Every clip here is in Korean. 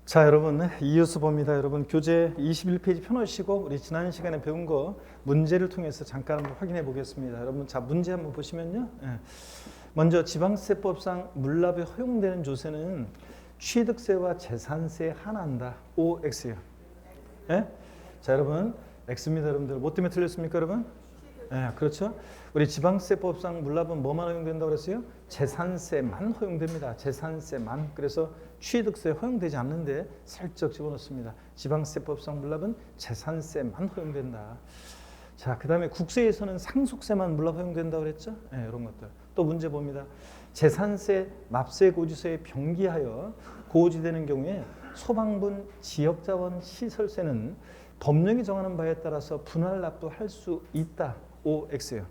자, 여러분 이유수 봅니다. 여러분 교재 21페이지 펴놓으시고 우리 지난 시간에 배운 거 문제를 통해서 잠깐 한번 확인해 보겠습니다. 여러분 자 문제 한번 보시면요. 먼저 지방세법상 물납에 허용되는 조세는 취득세와 재산세에 한한다. OX요. 예? 자, 여러분 X입니다. 여러분들 뭐 때문에 틀렸습니까, 여러분? 예, 그렇죠. 우리 지방세법상 물납은 뭐만 허용된다고 그랬어요? 재산세만 허용됩니다. 재산세만. 그래서 취득세 허용되지 않는데 살짝 집어넣습니다. 지방세법상 물납은 재산세만 허용된다. 자, 그 다음에 국세에서는 상속세만 물납 허용된다고 그랬죠? 네, 이런 것들. 또 문제 봅니다. 재산세, 납세 고지서에 병기하여 고지되는 경우에 소방분, 지역자원, 시설세는 법령이 정하는 바에 따라서 분할 납부할 수 있다. OX요.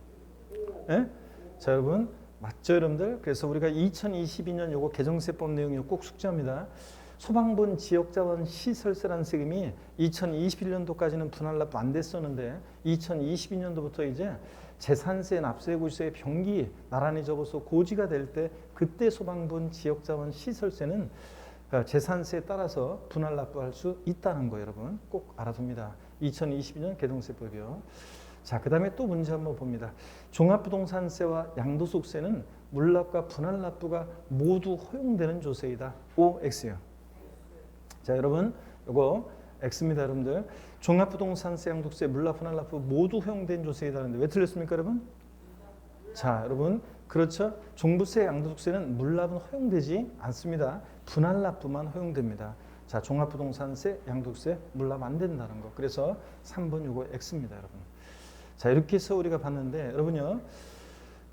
예? 자, 여러분 맞죠, 여러분들? 그래서 우리가 2022년 요거 개정세법 내용이 꼭 숙지합니다. 소방분, 지역자원, 시설세라는 세금이 2021년도까지는 분할 납부 안 됐었는데 2022년도부터 이제 재산세, 납세고지서의 병기 나란히 접어서 고지가 될 때 그때 소방분, 지역자원, 시설세는 재산세에 따라서 분할 납부할 수 있다는 거 여러분 꼭 알아둡니다. 2022년 개정세법이요. 자, 그 다음에 또 문제 한번 봅니다. 종합부동산세와 양도소득세는 물납과 분할 납부가 모두 허용되는 조세이다. OX요. 자, 여러분 이거 X입니다. 여러분들 종합부동산세, 양도소득세, 물납, 분할 납부 모두 허용된 조세이다는데 왜 틀렸습니까, 여러분? 자, 여러분 그렇죠. 종부세, 양도소득세는 물납은 허용되지 않습니다. 분할 납부만 허용됩니다. 자, 종합부동산세, 양도소득세 물납 안 된다는 거. 그래서 3번 요거 X입니다, 여러분. 자, 이렇게 해서 우리가 봤는데 여러분요.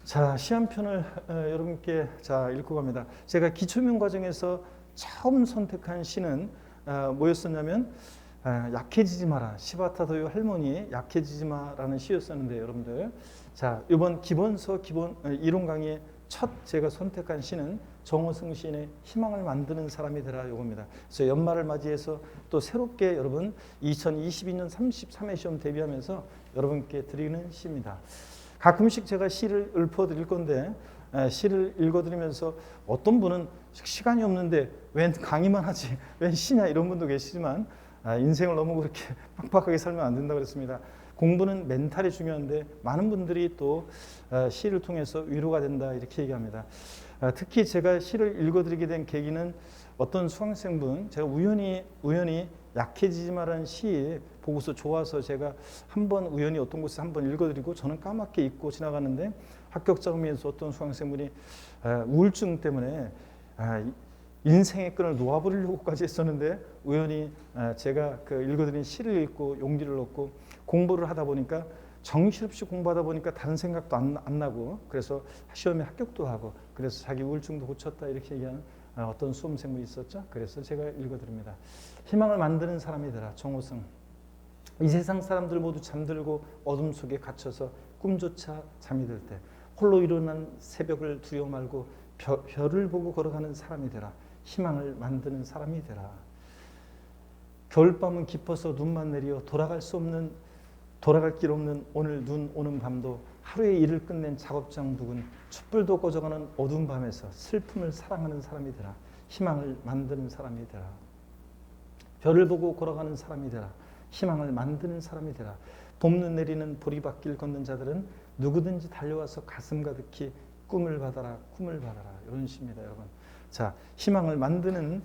자, 시험편을 여러분께 자 읽고 갑니다. 제가 기초면 과정에서 처음 선택한 시는 뭐였었냐면 약해지지 마라. 시바타도요 할머니 약해지지 마라는 시였었는데 여러분들 자, 이번 기본서 기본 이론 강의의 첫 제가 선택한 시는 정호승 시인의 희망을 만드는 사람이 되라 요겁니다. 그래서 연말을 맞이해서 또 새롭게 여러분 2022년 33회 시험 대비하면서 여러분께 드리는 시입니다. 가끔씩 제가 시를 읊어드릴 건데 시를 읽어드리면서 어떤 분은 시간이 없는데 웬 강의만 하지 웬 시냐 이런 분도 계시지만 인생을 너무 그렇게 빡빡하게 살면 안 된다고 그랬습니다. 공부는 멘탈이 중요한데 많은 분들이 또 시를 통해서 위로가 된다 이렇게 얘기합니다. 특히 제가 시를 읽어드리게 된 계기는 어떤 수강생분 제가 우연히 약해지지 마라는 시 보고서 좋아서 제가 한번 우연히 어떤 곳에 한번 읽어드리고 저는 까맣게 잊고 지나가는데 합격자금에서 어떤 수강생분이 우울증 때문에 인생의 끈을 놓아버리려고까지 했었는데 우연히 제가 그 읽어드린 시를 읽고 용기를 얻고 공부를 하다 보니까 정신없이 공부하다 보니까 다른 생각도 안 나고 그래서 시험에 합격도 하고 그래서 자기 우울증도 고쳤다 이렇게 얘기하는 어떤 수험생분이 있었죠. 그래서 제가 읽어드립니다. 희망을 만드는 사람이 되라. 정호승. 이 세상 사람들 모두 잠들고 어둠 속에 갇혀서 꿈조차 잠이 들 때 홀로 일어난 새벽을 두려워 말고 별을 보고 걸어가는 사람이 되라. 희망을 만드는 사람이 되라. 겨울밤은 깊어서 눈만 내려 돌아갈 길 없는 오늘 눈 오는 밤도 하루의 일을 끝낸 작업장 부근 촛불도 꺼져가는 어두운 밤에서 슬픔을 사랑하는 사람이 되라. 희망을 만드는 사람이 되라. 별을 보고 걸어가는 사람이 되라. 희망을 만드는 사람이 되라. 봄눈 내리는 보리밭길 걷는 자들은 누구든지 달려와서 가슴 가득히 꿈을 받아라. 꿈을 받아라. 이런 시입니다, 여러분. 자, 희망을 만드는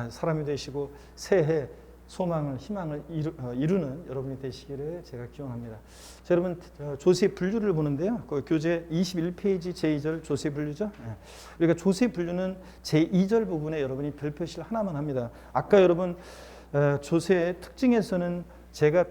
사람이 되시고 새해 소망을 희망을 이루는 여러분이 되시기를 제가 기원합니다. 자, 여러분 조세 분류를 보는데요. 그 교재 21페이지 제2절 조세 분류죠. 우리가 조세 분류는 제2절 부분에 여러분이 별표시를 하나만 합니다. 아까 여러분 조세의 특징에서는 제가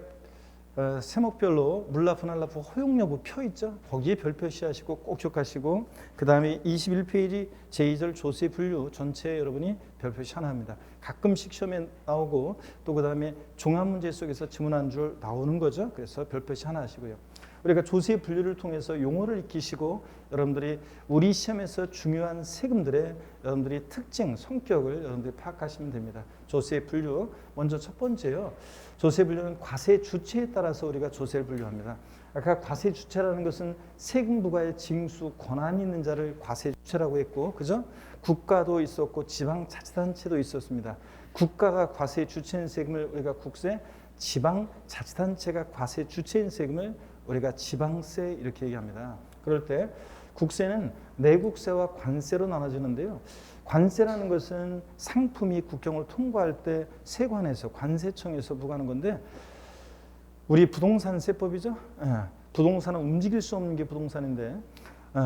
세목별로 물납, 분할 납부 허용 여부 표 있죠. 거기에 별표시 하시고 꼭 기억하시고 그 다음에 21페이지 제2절 조세 분류 전체에 여러분이 별표시 하나 합니다. 가끔씩 시험에 나오고 또 그 다음에 종합문제 속에서 지문 한 줄 나오는 거죠. 그래서 별표시 하나 하시고요. 우리가 조세 분류를 통해서 용어를 익히시고 여러분들이 우리 시험에서 중요한 세금들의 여러분들이 특징, 성격을 여러분들이 파악하시면 됩니다. 조세 분류 먼저 첫 번째요. 조세 분류는 과세 주체에 따라서 우리가 조세를 분류합니다. 아까 과세 주체라는 것은 세금 부과의 징수 권한이 있는 자를 과세 주체라고 했고, 그죠? 국가도 있었고 지방자치단체도 있었습니다. 국가가 과세 주체인 세금을 우리가 국세, 지방자치단체가 과세 주체인 세금을 우리가 지방세 이렇게 얘기합니다. 그럴 때 국세는 내국세와 관세로 나눠지는데요. 관세라는 것은 상품이 국경을 통과할 때 세관에서 관세청에서 부과하는 건데 우리 부동산세법이죠. 부동산은 움직일 수 없는 게 부동산인데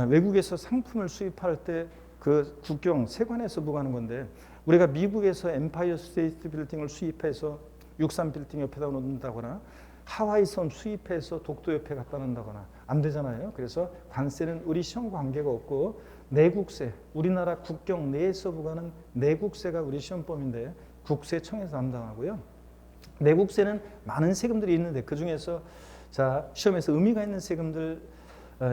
외국에서 상품을 수입할 때 그 국경 세관에서 부과하는 건데 우리가 미국에서 엠파이어 스테이트 빌딩을 수입해서 63 빌딩 옆에다 놓는다거나 하와이 섬 수입해서 독도 옆에 갖다 놓는다거나 안 되잖아요. 그래서 관세는 우리 시험과 관계가 없고 내국세, 우리나라 국경 내에서 부과하는 내국세가 우리 시험범인데 국세청에서 담당하고요. 내국세는 많은 세금들이 있는데 그 중에서 자 시험에서 의미가 있는 세금들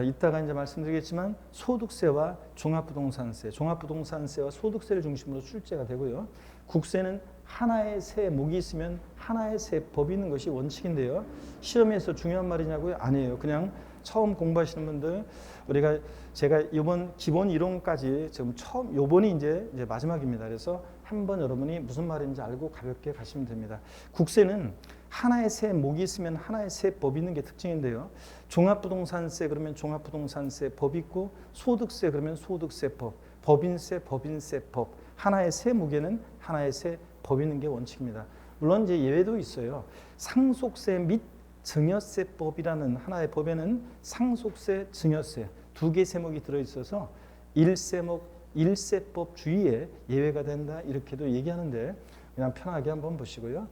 이따가 이제 말씀드리겠지만 소득세와 종합부동산세, 종합부동산세와 소득세를 중심으로 출제가 되고요. 국세는 하나의 세목이 있으면 하나의 세법이 있는 것이 원칙인데요. 시험에서 중요한 말이냐고요? 아니에요. 그냥 처음 공부하시는 분들 우리가 제가 이번 기본 이론까지 지금 처음 요번이 이제 마지막입니다. 그래서 한번 여러분이 무슨 말인지 알고 가볍게 가시면 됩니다. 국세는 하나의 세목이 있으면 하나의 세법이 있는 게 특징인데요. 종합부동산세 그러면 종합부동산세 법 있고 소득세 그러면 소득세법, 법인세 법인세법 하나의 세목에는 하나의 세법이 있는 게 원칙입니다. 물론 이제 예외도 있어요. 상속세 및 증여세법이라는 하나의 법에는 상속세, 증여세 두 개의 세목이 들어있어서 1세목 1세법 주의에 예외가 된다 이렇게도 얘기하는데 그냥 편하게 한번 보시고요.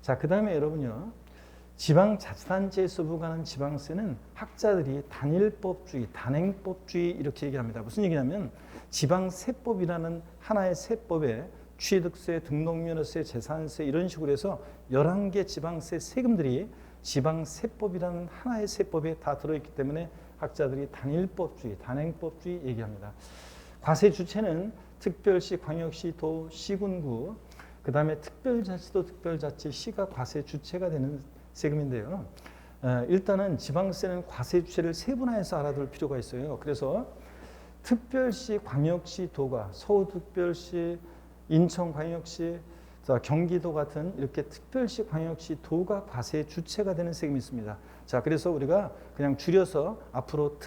자, 그 다음에 여러분요. 지방자치단체에서 부과하는 지방세는 학자들이 단일법주의, 단행법주의 이렇게 얘기합니다. 무슨 얘기냐면 지방세법이라는 하나의 세법에 취득세, 등록면허세, 재산세 이런 식으로 해서 11개 지방세 세금들이 지방세법이라는 하나의 세법에 다 들어있기 때문에 학자들이 단일법주의, 단행법주의 얘기합니다. 과세 주체는 특별시, 광역시, 도, 시군구 그 다음에 특별자치도 특별자치, 시가 과세 주체가 되는 세금인데요. 일단은 지방세는 과세 주체를 세분화해서 알아둘 필요가 있어요. 그래서 특별시, 광역시, 도가 서울특별시, 인천광역시, 경기도 같은 이렇게 특별시, 광역시, 도가 과세 주체가 되는 세금이 있습니다. 자, 그래서 우리가 그냥 줄여서 앞으로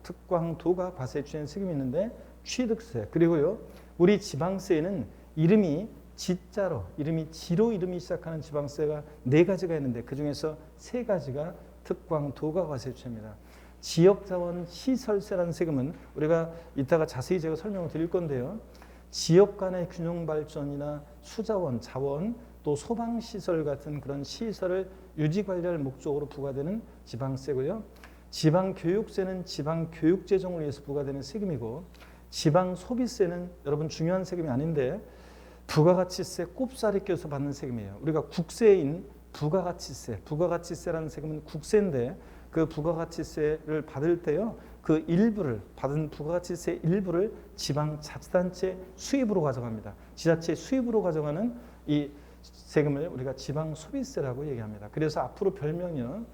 특광도가 과세 주체인 세금이 있는데 취득세 그리고요 우리 지방세에는 이름이 지자로 이름이 지로 이름이 시작하는 지방세가 4가지가 있는데 그 중에서 3가지가 특광도가 과세 주체입니다. 지역자원 시설세라는 세금은 우리가 이따가 자세히 제가 설명을 드릴 건데요. 지역 간의 균형 발전이나 수자원, 자원, 또 소방시설 같은 그런 시설을 유지 관리할 목적으로 부과되는 지방세고요. 지방교육세는 지방교육재정을 위해서 부과되는 세금이고 지방소비세는 여러분 중요한 세금이 아닌데 부가가치세 꼽사리 껴서 받는 세금이에요. 우리가 국세인 부가가치세라는 세금은 국세인데 그 부가가치세를 받을 때요. 그 일부를 받은 부가가치세 일부를 지방자치단체 수입으로 가져갑니다. 지자체 수입으로 가져가는 이 세금을 우리가 지방소비세라고 얘기합니다. 그래서 앞으로 별명이요.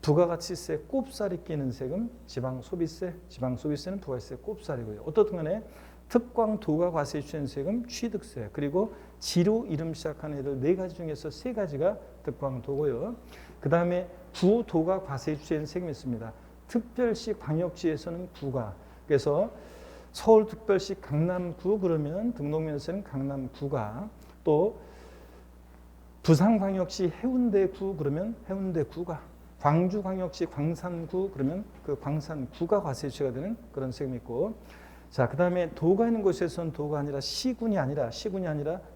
부가가치세 꼽사리 끼는 세금 지방소비세, 지방소비세는 부가가치세 꼽사리고요. 어떻든 간에 특광도가 과세 주체인 세금 취득세 그리고 지로 이름 시작하는 애들 4가지 중에서 3가지가 특광도고요. 그 다음에 구도가 과세 주체인 세금이 있습니다. 특별시, 광역시에서는 구가 그래서 서울특별시 강남구 그러면 등록면세는 강남구가 또 부산광역시 해운대구 그러면 해운대구가 광주광역시 광산구 그러면 그 광산구가 과세 주체가 되는 그런 세금이 있고 자, 그 다음에 도가 있는 곳에서는 도가 아니라 시군이 아니라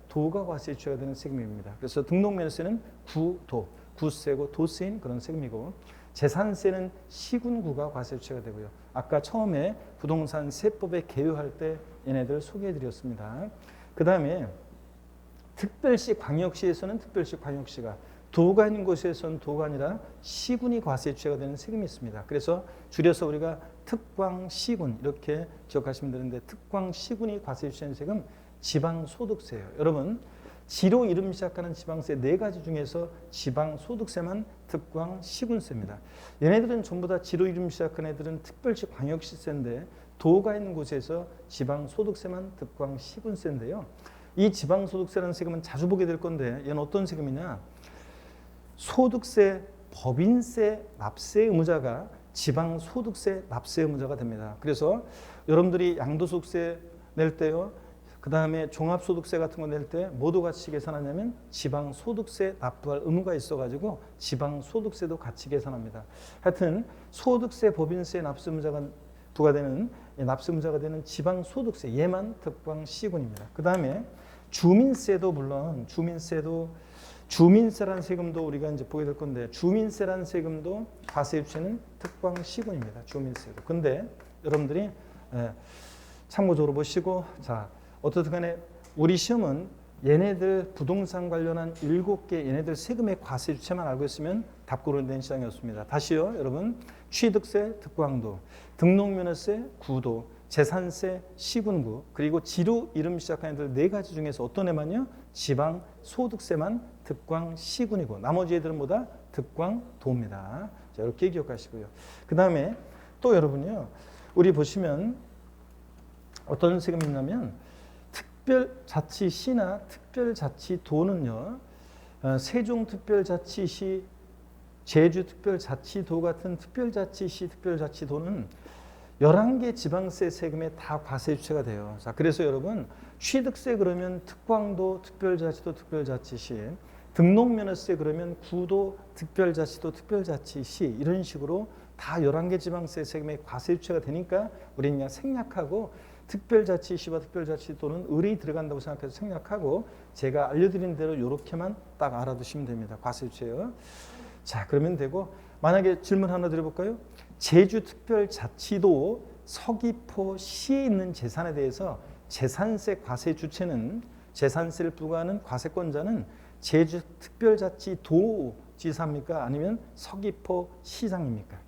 도가 과세 주체가 되는 세금입니다. 그래서 등록면세는 구도, 구세고 도세인 그런 세금이고 재산세는 시군구가 과세 주체가 되고요. 아까 처음에 부동산 세법에 개요할 때 얘네들 소개해드렸습니다. 그 다음에 특별시, 광역시에서는 특별시, 광역시가 도가 있는 곳에서는 도가 아니라 시군이 과세 주체가 되는 세금이 있습니다. 그래서 줄여서 우리가 특광시군 이렇게 기억하시면 되는데 특광시군이 과세 주체인 세금 지방소득세예요. 여러분 지로 이름 시작하는 지방세 4가지 중에서 지방소득세만 특광시군세입니다. 얘네들은 전부 다 지로 이름 시작하는 애들은 특별시 광역시세인데 도가 있는 곳에서 지방소득세만 특광시군세인데요. 이 지방소득세라는 세금은 자주 보게 될 건데 얘는 어떤 세금이냐? 소득세, 법인세, 납세 의무자가 지방소득세 납세 의무자가 됩니다. 그래서 여러분들이 양도소득세 낼 때요, 그 다음에 종합소득세 같은 거 낼 때 모두 같이 계산하냐면 지방소득세 납부할 의무가 있어가지고 지방소득세도 같이 계산합니다. 하여튼 소득세, 법인세 납세 의무자가 부과되는 납세 의무자가 되는 지방소득세, 얘만 특광시군입니다. 그 다음에 주민세도 물론 주민세라는 세금도 우리가 이제 보게 될 건데, 주민세라는 세금도 과세 유치는 특광시군입니다. 주민세도. 근데 여러분들이 참고적으로 보시고, 자, 어떻든 간에 우리 시험은 얘네들 부동산 관련한 7개 얘네들 세금의 과세 주체만 알고 있으면 답 고르는 데는 시장이 없습니다. 다시요, 여러분. 취득세 특광도, 등록면허세 구도, 재산세 시군구, 그리고 지로 이름 시작하는 애들 4가지 중에서 어떤 애만요? 지방 소득세만 특광시군이고 나머지 애들은 뭐다? 특광도입니다. 자, 이렇게 기억하시고요. 그 다음에 또 여러분요, 우리 보시면 어떤 세금이 있냐면 특별자치시나 특별자치도는요, 세종특별자치시, 제주특별자치도 같은 특별자치시, 특별자치도는 11개 지방세 세금에 다 과세 주체가 돼요. 자, 그래서 여러분 취득세 그러면 특광도, 특별자치도, 특별자치시, 등록면허세 그러면 구도, 특별자치도, 특별자치시, 이런 식으로 다 11개 지방세 세금에 과세 주체가 되니까 우리는 그냥 생략하고 특별자치시와 특별자치도는 을이 들어간다고 생각해서 생략하고 제가 알려드린 대로 이렇게만 딱 알아두시면 됩니다. 과세 주체요. 자, 그러면 되고, 만약에 질문 하나 드려볼까요? 제주특별자치도 서귀포시에 있는 재산에 대해서 재산세 과세 주체는, 재산세를 부과하는 과세권자는 제주특별자치도지사입니까? 아니면 서귀포시장입니까?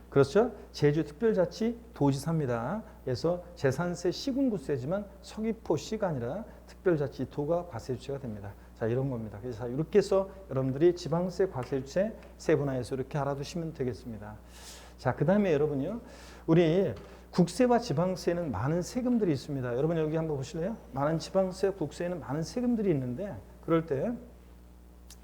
그렇죠? 제주특별자치도지사입니다. 그래서 재산세 시군구세지만 서귀포시가 아니라 특별자치도가 과세 주체가 됩니다. 자, 이런 겁니다. 그래서 이렇게 해서 여러분들이 지방세 과세 주체 세분화해서 이렇게 알아두시면 되겠습니다. 자, 그 다음에 여러분요, 우리 국세와 지방세는 많은 세금들이 있습니다. 여러분 여기 한번 보실래요? 많은 지방세, 국세에는 많은 세금들이 있는데, 그럴 때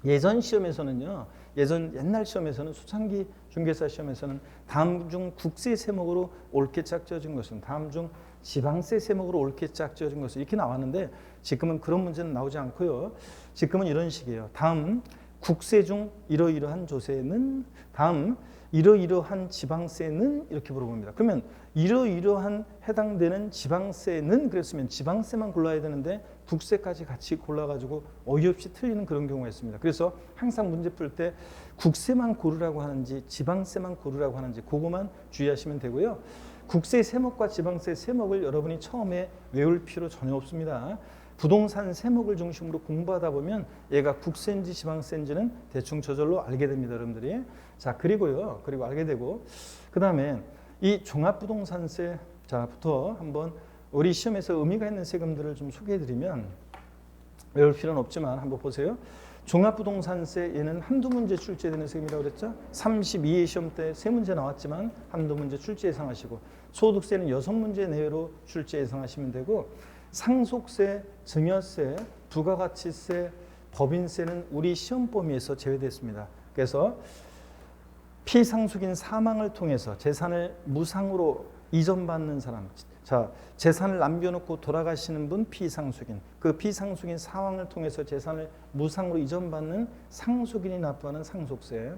예전 시험에서는요, 옛날 시험에서는 수창기 중개사 시험에서는 다음 중 국세 세목으로 옳게 짝지어진 것은, 다음 중 지방세 세목으로 옳게 짝지어진 것은 이렇게 나왔는데, 지금은 그런 문제는 나오지 않고요. 지금은 이런 식이에요. 다음 국세 중 이러이러한 조세는, 다음 이러이러한 지방세는, 이렇게 물어봅니다. 그러면 이러이러한 해당되는 지방세는 그랬으면 지방세만 골라야 되는데 국세까지 같이 골라가지고 어이없이 틀리는 그런 경우가 있습니다. 그래서 항상 문제 풀 때 국세만 고르라고 하는지 지방세만 고르라고 하는지 그거만 주의하시면 되고요. 국세 세목과 지방세 세목을 여러분이 처음에 외울 필요 전혀 없습니다. 부동산 세목을 중심으로 공부하다 보면 얘가 국세인지 지방세인지는 대충 저절로 알게 됩니다, 여러분들이. 자, 그리고 알게 되고, 그 다음에 이 종합부동산세, 자부터 한번 우리 시험에서 의미가 있는 세금들을 좀 소개해드리면, 외울 필요는 없지만 한번 보세요. 종합부동산세, 얘는 한두 문제 출제되는 세금이라고 그랬죠. 32회 시험 때 3문제 나왔지만 한두 문제 출제 예상하시고, 소득세는 6문제 내외로 출제 예상하시면 되고, 상속세, 증여세, 부가가치세, 법인세는 우리 시험 범위에서 제외됐습니다. 그래서 피상속인 사망을 통해서 재산을 무상으로 이전받는 사람, 자, 재산을 남겨놓고 돌아가시는 분 피상속인, 그 피상속인 사망을 통해서 재산을 무상으로 이전받는 상속인이 납부하는 상속세,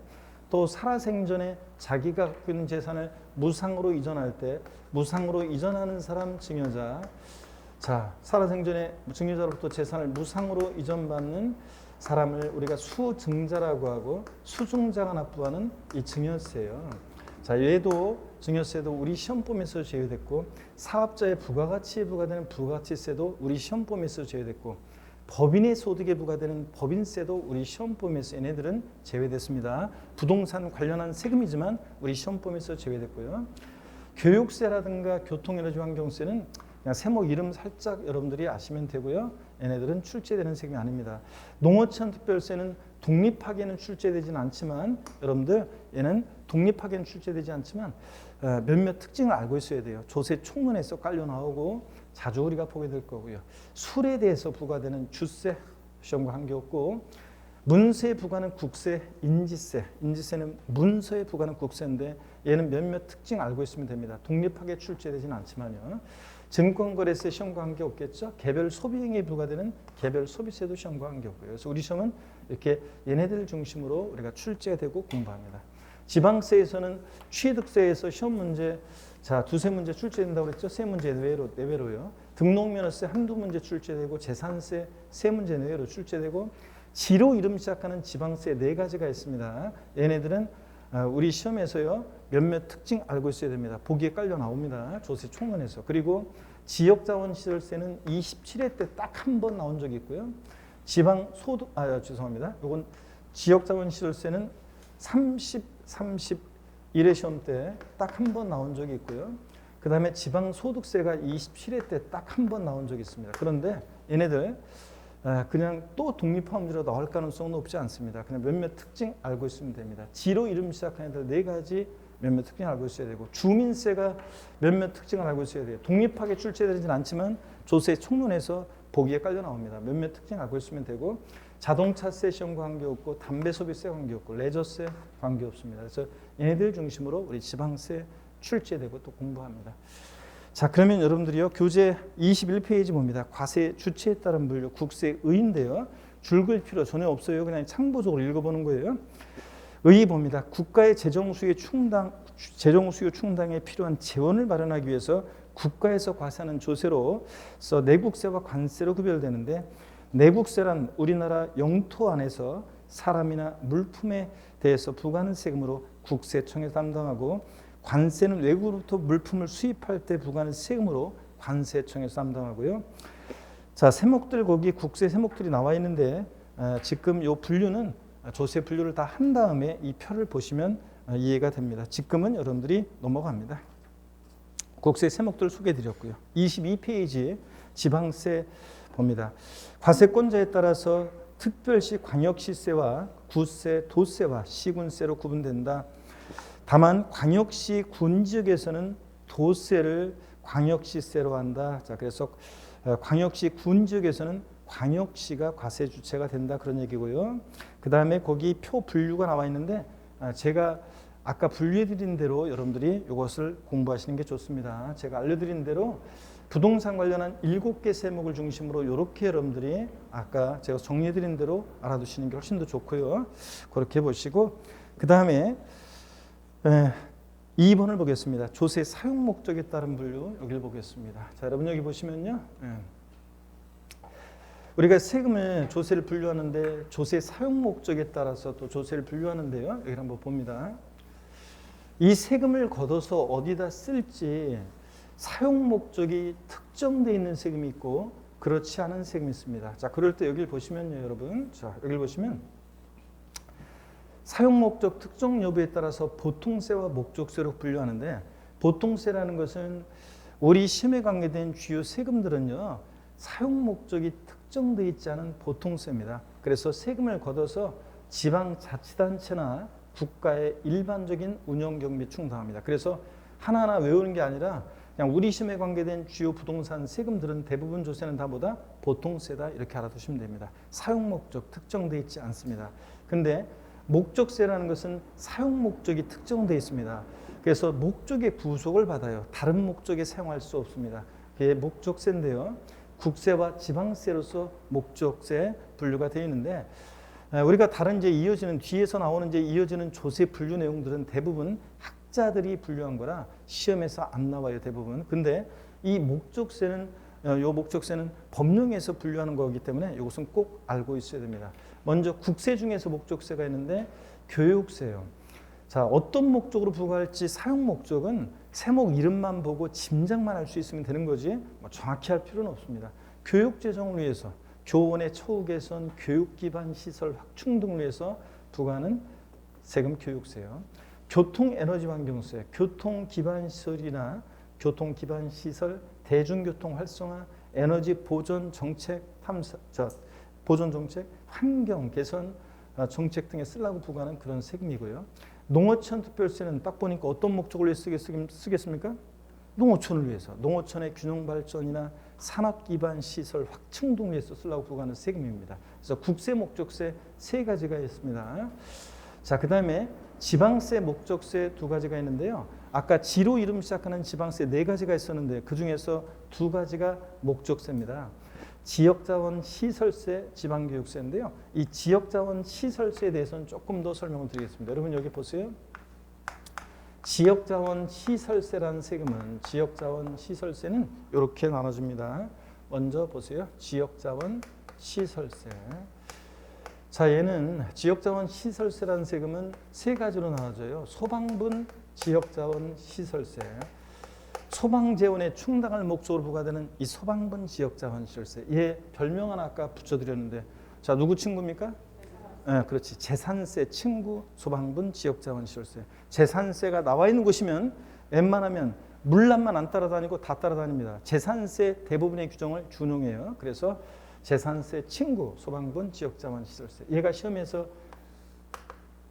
또 살아생전에 자기가 갖고 있는 재산을 무상으로 이전할 때 무상으로 이전하는 사람 증여자, 자, 살아생전에 증여자로부터 재산을 무상으로 이전받는 사람을 우리가 수증자라고 하고, 수증자가 납부하는 이 증여세예요. 자, 얘도 증여세도 우리 시험 범위에서 제외됐고, 사업자의 부가가치에 부과되는 부가가치세도 우리 시험 범위에서 제외됐고, 법인의 소득에 부과되는 법인세도 우리 시험 범위에서 얘네들은 제외됐습니다. 부동산 관련한 세금이지만 우리 시험 범위에서 제외됐고요. 교육세라든가 교통에너지 환경세는 그냥 세목 이름 살짝 여러분들이 아시면 되고요. 얘네들은 출제되는 세금이 아닙니다. 농어촌 특별세는 독립하게는 출제되지는 않지만, 여러분들 얘는 독립하게는 출제되지 않지만 몇몇 특징을 알고 있어야 돼요. 조세 총론에서 깔려 나오고, 자주 우리가 보게 될 거고요. 술에 대해서 부과되는 주세 시험과 관계없고, 문서에 부과하는 국세, 인지세. 인지세는 문서에 부과하는 국세인데 얘는 몇몇 특징 알고 있으면 됩니다. 독립하게 출제되지는 않지만요. 증권거래세 시험과 관계없겠죠. 개별 소비행위에 부과되는 개별 소비세도 시험과 관계없고요. 그래서 우리 시험은 이렇게 얘네들 중심으로 우리가 출제되고 공부합니다. 지방세에서는 취득세에서 시험 문제 자 두세 문제 출제된다고 그랬죠. 세 문제 내외로요. 등록면허세 한두 문제 출제되고 재산세 세 문제 내외로 출제되고 지로 이름 시작하는 지방세 네 가지가 있습니다. 얘네들은 우리 시험에서요 몇몇 특징 알고 있어야 됩니다. 보기에 깔려 나옵니다. 조세 총론에서. 그리고 지역자원시설세는 27회 때 딱 한 번 나온 적이 있고요. 지방소득 죄송합니다. 이건 지역자원시설세는 31회 시험 때 딱 한 번 나온 적이 있고요. 그 다음에 지방소득세가 27회 때 딱 한 번 나온 적이 있습니다. 그런데 얘네들 그냥 또 독립화 문제로 나올 가능성은 높지 않습니다. 그냥 몇몇 특징 알고 있으면 됩니다. 지로 이름 시작하는 애들 네 가지 몇몇 특징 알고 있어야 되고, 주민세가 몇몇 특징을 알고 있어야 돼요. 독립하게 출제되지는 않지만 조세 총론에서 보기에 깔려 나옵니다. 몇몇 특징 알고 있으면 되고, 자동차세 시험과 관계없고, 담배소비세 관계없고, 레저세 관계없습니다. 그래서 얘네들 중심으로 우리 지방세 출제되고 또 공부합니다. 자, 그러면 여러분들이요 교재 21페이지 봅니다. 과세 주체에 따른 분류 국세의인데요. 줄글 필요 전혀 없어요. 그냥 참고적으로 읽어보는 거예요. 의 봅니다. 국가의 재정 수요 충당에 필요한 재원을 마련하기 위해서 국가에서 과세하는 조세로서 내국세와 관세로 구별되는데, 내국세란 우리나라 영토 안에서 사람이나 물품에 대해서 부과하는 세금으로 국세청에서 담당하고, 관세는 외국으로부터 물품을 수입할 때 부과하는 세금으로 관세청에서 담당하고요. 자, 세목들 거기 국세 세목들이 나와 있는데 지금 요 분류는 조세 분류를 다 한 다음에 이 표를 보시면 이해가 됩니다. 지금은 여러분들이 넘어갑니다. 국세 세목들 소개해 드렸고요. 22페이지 지방세 봅니다. 과세권자에 따라서 특별시 광역시세와 구세, 도세와 시군세로 구분된다. 다만 광역시 군지역에서는 도세를 광역시세로 한다. 자, 그래서 광역시 군지역에서는 광역시가 과세 주체가 된다, 그런 얘기고요. 그 다음에 거기 표 분류가 나와 있는데 제가 아까 분류해드린 대로 여러분들이 이것을 공부하시는 게 좋습니다. 제가 알려드린 대로 부동산 관련한 7개 세목을 중심으로 이렇게 여러분들이 아까 제가 정리해드린 대로 알아두시는 게 훨씬 더 좋고요. 그렇게 보시고, 그 다음에 2번을 보겠습니다. 조세 사용 목적에 따른 분류, 여기를 보겠습니다. 자, 여러분 여기 보시면요. 우리가 세금을 조세를 분류하는데 조세 사용 목적에 따라서 또 조세를 분류하는데요. 여기를 한번 봅니다. 이 세금을 걷어서 어디다 쓸지 사용 목적이 특정되어 있는 세금이 있고 그렇지 않은 세금이 있습니다. 자, 그럴 때 여기를 보시면요, 여러분. 자, 여기를 보시면 사용 목적 특정 여부에 따라서 보통세와 목적세로 분류하는데, 보통세라는 것은 우리 시험에 관계된 주요 세금들은요 사용 목적이 특정되어 있지 않은 보통세입니다. 그래서 세금을 걷어서 지방자치단체나 국가의 일반적인 운영 경비에 충당합니다. 그래서 하나하나 외우는 게 아니라 그냥 우리 시험에 관계된 주요 부동산 세금들은 대부분 조세는 다 뭐다? 보통세다, 이렇게 알아두시면 됩니다. 사용 목적 특정되어 있지 않습니다. 근데 목적세라는 것은 사용 목적이 특정되어 있습니다. 그래서 목적의 구속을 받아요. 다른 목적에 사용할 수 없습니다. 그게 목적세인데요. 국세와 지방세로서 목적세 분류가 되어 있는데, 우리가 다른 이제 이어지는 뒤에서 나오는 이제 이어지는 조세 분류 내용들은 대부분 학자들이 분류한 거라 시험에서 안 나와요, 대부분. 근데 이 목적세는 요 목적세는 법령에서 분류하는 거기 때문에 이것은 꼭 알고 있어야 됩니다. 먼저 국세 중에서 목적세가 있는데 교육세요. 자, 어떤 목적으로 부과할지 사용 목적은 세목 이름만 보고 짐작만 할 수 있으면 되는 거지 뭐 정확히 할 필요는 없습니다. 교육 재정을 위해서, 교원의 처우 개선, 교육 기반 시설 확충 등을 위해서 부과하는 세금 교육세요. 교통 에너지 환경세, 교통 기반 시설이나 교통 기반 시설, 대중교통 활성화, 에너지 보전 정책 보전 정책, 환경 개선 정책 등에 쓰려고 부과하는 그런 세금이고요. 농어촌 특별세는 딱 보니까 어떤 목적을 위해 쓰겠습니까? 농어촌을 위해서. 농어촌의 균형 발전이나 산업 기반 시설 확충 등을 위해서 쓰려고 부과하는 세금입니다. 그래서 국세, 목적세 세 가지가 있습니다. 자, 그다음에 지방세, 목적세 두 가지가 있는데요. 아까 지로 이름 시작하는 지방세 네 가지가 있었는데 그 중에서 두 가지가 목적세입니다. 지역자원 시설세, 지방교육세인데요. 이 지역자원 시설세에 대해서는 조금 더 설명을 드리겠습니다. 여러분 여기 보세요. 지역자원 시설세라는 세금은 지역자원 시설세는 이렇게 나눠집니다. 먼저 보세요. 지역자원 시설세. 자, 얘는 지역자원 시설세라는 세금은 세 가지로 나눠져요. 소방분 지역자원 시설세. 소방재원에 충당할 목적으로 부과되는 이 소방분 지역자원 시설세. 얘 별명 하나 아까 붙여드렸는데, 자, 누구 친구입니까? 네, 그렇지. 재산세 친구 소방분 지역자원 시설세. 재산세가 나와 있는 곳이면 웬만하면 물란만 안 따라다니고 다 따라다닙니다. 재산세 대부분의 규정을 준용해요. 그래서 재산세 친구 소방분 지역자원 시설세. 얘가 시험에서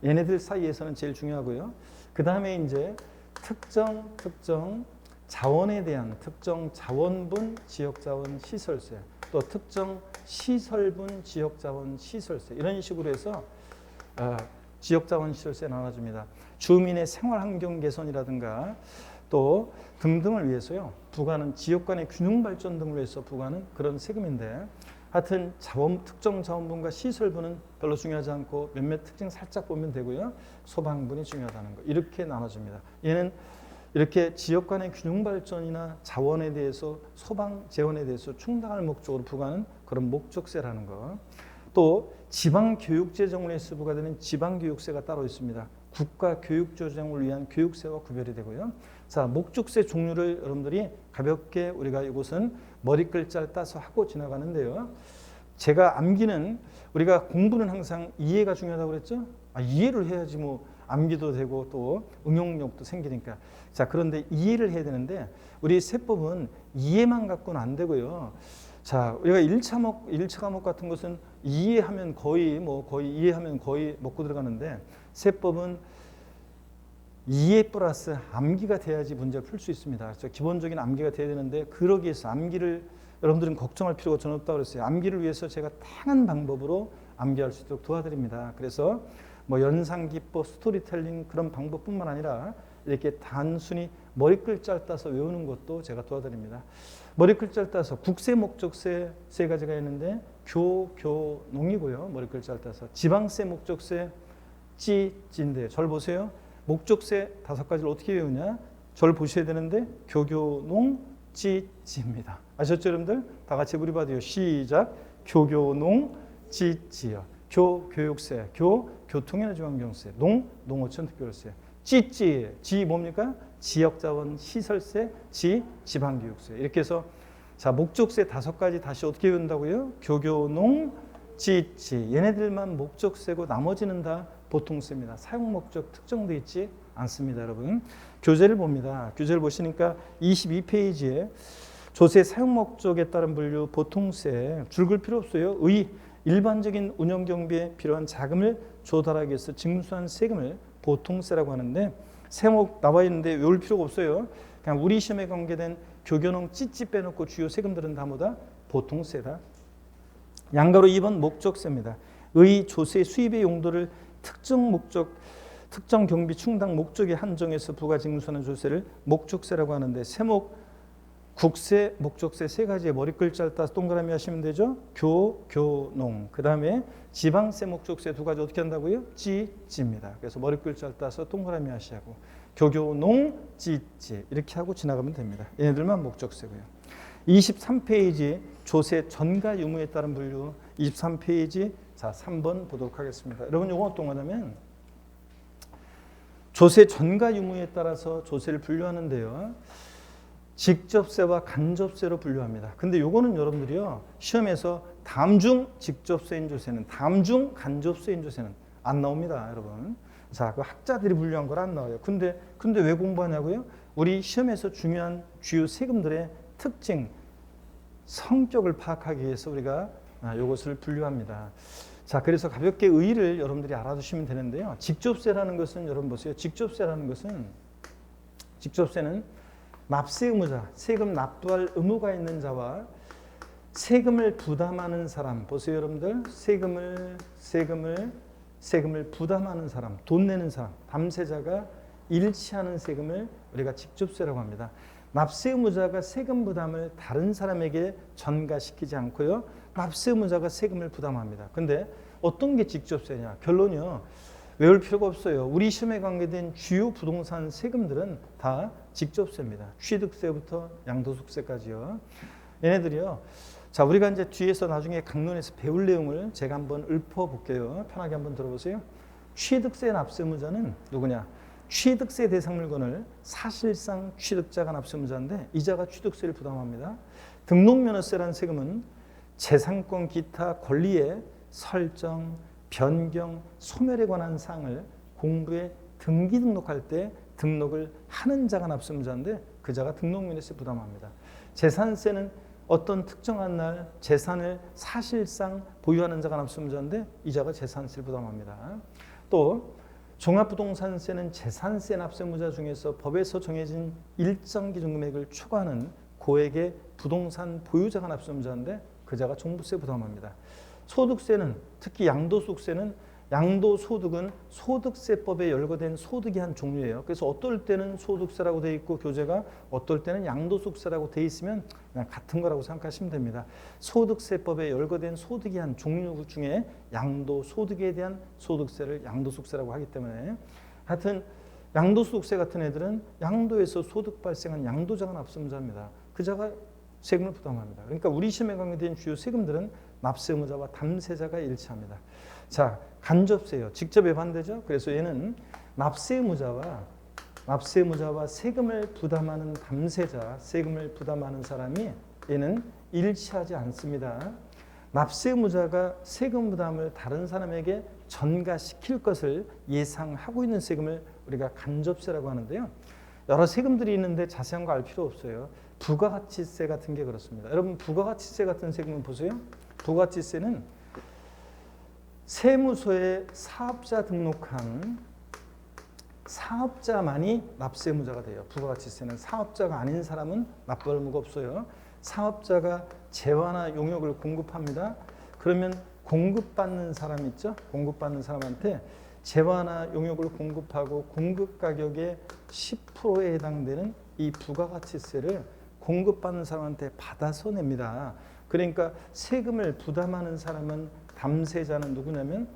얘네들 사이에서는 제일 중요하고요. 그 다음에 이제 특정 자원에 대한 특정 자원분 지역자원 시설세, 또 특정 시설분 지역자원 시설세, 이런 식으로 해서 지역자원 시설세 나눠줍니다. 주민의 생활환경 개선이라든가 또 등등을 위해서요, 부과하는 지역 간의 균형 발전 등을 위해서 부과하는 그런 세금인데, 하여튼 특정 자원분과 시설분은 별로 중요하지 않고 몇몇 특징 살짝 보면 되고요. 소방분이 중요하다는 거, 이렇게 나눠줍니다. 얘는 이렇게 지역 간의 균형 발전이나 자원에 대해서 소방 재원에 대해서 충당할 목적으로 부과하는 그런 목적세라는 거. 또 지방교육재정을 위해서 부과되는 지방교육세가 따로 있습니다. 국가교육재정을 위한 교육세와 구별이 되고요. 자, 목적세 종류를 여러분들이 가볍게 우리가 이곳은 머리글자를 따서 하고 지나가는데요. 제가 암기는, 우리가 공부는 항상 이해가 중요하다고 그랬죠? 이해를 해야지 뭐 암기도 되고 또 응용력도 생기니까. 자, 그런데 이해를 해야 되는데 우리 세법은 이해만 갖고는 안 되고요. 자, 우리가 1차 과목 같은 것은 이해하면 거의 이해하면 거의 먹고 들어가는데, 세법은 이해 플러스 암기가 돼야지 문제를 풀 수 있습니다. 그래서 기본적인 암기가 돼야 되는데, 그러기 위해서 암기를 여러분들은 걱정할 필요가 전혀 없다고 그랬어요. 암기를 위해서 제가 다양한 방법으로 암기할 수 있도록 도와드립니다. 그래서 뭐 연상기법, 스토리텔링 그런 방법뿐만 아니라 이렇게 단순히 머리글자를 따서 외우는 것도 제가 도와드립니다. 머리글자를 따서 국세, 목적세 세 가지가 있는데 교농이고요. 머리글자를 따서 지방세, 목적세 찌인데, 절 보세요. 목적세 다섯 가지를 어떻게 외우냐? 절 보셔야 되는데 교교농 찌입니다. 아셨죠, 여러분들? 다 같이 우리 봐도요. 시작. 교교농 찌요. 교육세, 교통에너지환경세, 농어촌 특별세, 지 뭡니까? 지역자원 시설세, 지방교육세. 이렇게 해서 자, 목적세 다섯 가지 다시 어떻게 외운다고요? 교농 찌. 얘네들만 목적세고 나머지는 다 보통세입니다. 사용 목적 특정되어 있지 않습니다, 여러분. 교재를 봅니다. 교재를 보시니까 22페이지에 조세 사용 목적에 따른 분류 보통세, 줄글 필요 없어요. 일반적인 운영 경비에 필요한 자금을 조달하기 위해서 징수한 세금을 보통세라고 하는데, 세목 나와 있는데 외울 필요가 없어요. 그냥 우리 시험에 관계된 교교농 찌 빼놓고 주요 세금들은 다 뭐다? 보통세다. 양가로 2번 목적세입니다. 조세 수입의 용도를 특정 경비 충당 목적에 한정해서 부과 징수하는 조세를 목적세라고 하는데, 세목 국세, 목적세 세 가지의 머리글자를 따서 동그라미 하시면 되죠. 교농. 그 다음에 지방세, 목적세 두 가지 어떻게 한다고요? 찌입니다. 그래서 머리글자를 따서 동그라미 하시고 교교농, 찌 이렇게 하고 지나가면 됩니다. 얘네들만 목적세고요. 23페이지 조세 전가 유무에 따른 분류. 23페이지 자 3번 보도록 하겠습니다. 여러분 이건 어떤 거냐면, 조세 전가 유무에 따라서 조세를 분류하는데요. 직접세와 간접세로 분류합니다. 근데 요거는 여러분들이요, 시험에서 다음 중 직접세인 조세는, 다음 중 간접세인 조세는 안 나옵니다, 여러분. 자, 그 학자들이 분류한 걸 안 나와요. 근데 왜 공부하냐고요? 우리 시험에서 중요한 주요 세금들의 특징, 성격을 파악하기 위해서 우리가 요것을 분류합니다. 자, 그래서 가볍게 의의를 여러분들이 알아두시면 되는데요. 직접세라는 것은, 여러분 보세요. 직접세는 납세 의무자, 세금 납부할 의무가 있는 자와 세금을 부담하는 사람 보세요 여러분들. 세금을 부담하는 사람, 돈 내는 사람, 담세자가 일치하는 세금을 우리가 직접세라고 합니다. 납세 의무자가 세금 부담을 다른 사람에게 전가시키지 않고요. 납세 의무자가 세금을 부담합니다. 근데 어떤 게 직접세냐? 결론이요. 외울 필요가 없어요. 우리 시험에 관계된 주요 부동산 세금들은 다 직접세입니다. 취득세부터 양도소득세까지요. 얘네들이요. 자, 우리가 이제 뒤에서 나중에 강론에서 배울 내용을 제가 한번 읊어볼게요. 편하게 한번 들어보세요. 취득세 납세 의무자는 누구냐? 취득세 대상 물건을 사실상 취득자가 납세 의무자인데 이자가 취득세를 부담합니다. 등록면허세라는 세금은 재산권 기타 권리의 설정, 변경, 소멸에 관한 사항을 공부에 등기 등록할 때 등록을 하는 자가 납세 의무자인데 그 자가 등록면허세 부담합니다. 재산세는 어떤 특정한 날 재산을 사실상 보유하는 자가 납세 의무자인데 이 자가 재산세를 부담합니다. 또 종합부동산세는 재산세 납세 의무자 중에서 법에서 정해진 일정 기준 금액을 초과하는 고액의 부동산 보유자가 납세 의무자인데 그 자가 종부세 부담합니다. 소득세는 특히 양도소득세는 양도소득은 소득세법에 열거된 소득의 한 종류예요. 그래서 어떨 때는 소득세라고 돼 있고 교재가 어떨 때는 양도소득세라고 돼 있으면 그냥 같은 거라고 생각하시면 됩니다. 소득세법에 열거된 소득의 한 종류 중에 양도소득에 대한 소득세를 양도소득세라고 하기 때문에 하여튼 양도소득세 같은 애들은 양도에서 소득 발생한 양도자가 납세 의무자입니다. 그 자가 세금을 부담합니다. 그러니까 우리 시험에 관계된 주요 세금들은 납세 의무자와 담세자가 일치합니다. 자, 간접세요. 직접의 반대죠. 그래서 얘는 납세 의무자와 세금을 부담하는 담세자, 세금을 부담하는 사람이 얘는 일치하지 않습니다. 납세 의무자가 세금 부담을 다른 사람에게 전가시킬 것을 예상하고 있는 세금을 우리가 간접세라고 하는데요. 여러 세금들이 있는데 자세한 거 알 필요 없어요. 부가가치세 같은 게 그렇습니다. 여러분 부가가치세 같은 세금은 보세요. 부가가치세는 세무서에 사업자 등록한 사업자만이 납세 의무자가 돼요. 부가가치세는 사업자가 아닌 사람은 납부할 의무가 없어요. 사업자가 재화나 용역을 공급합니다. 그러면 공급받는 사람 있죠? 공급받는 사람한테 재화나 용역을 공급하고 공급 가격의 10%에 해당되는 이 부가가치세를 공급받는 사람한테 받아서 냅니다. 그러니까 세금을 부담하는 사람은 담세자는 누구냐면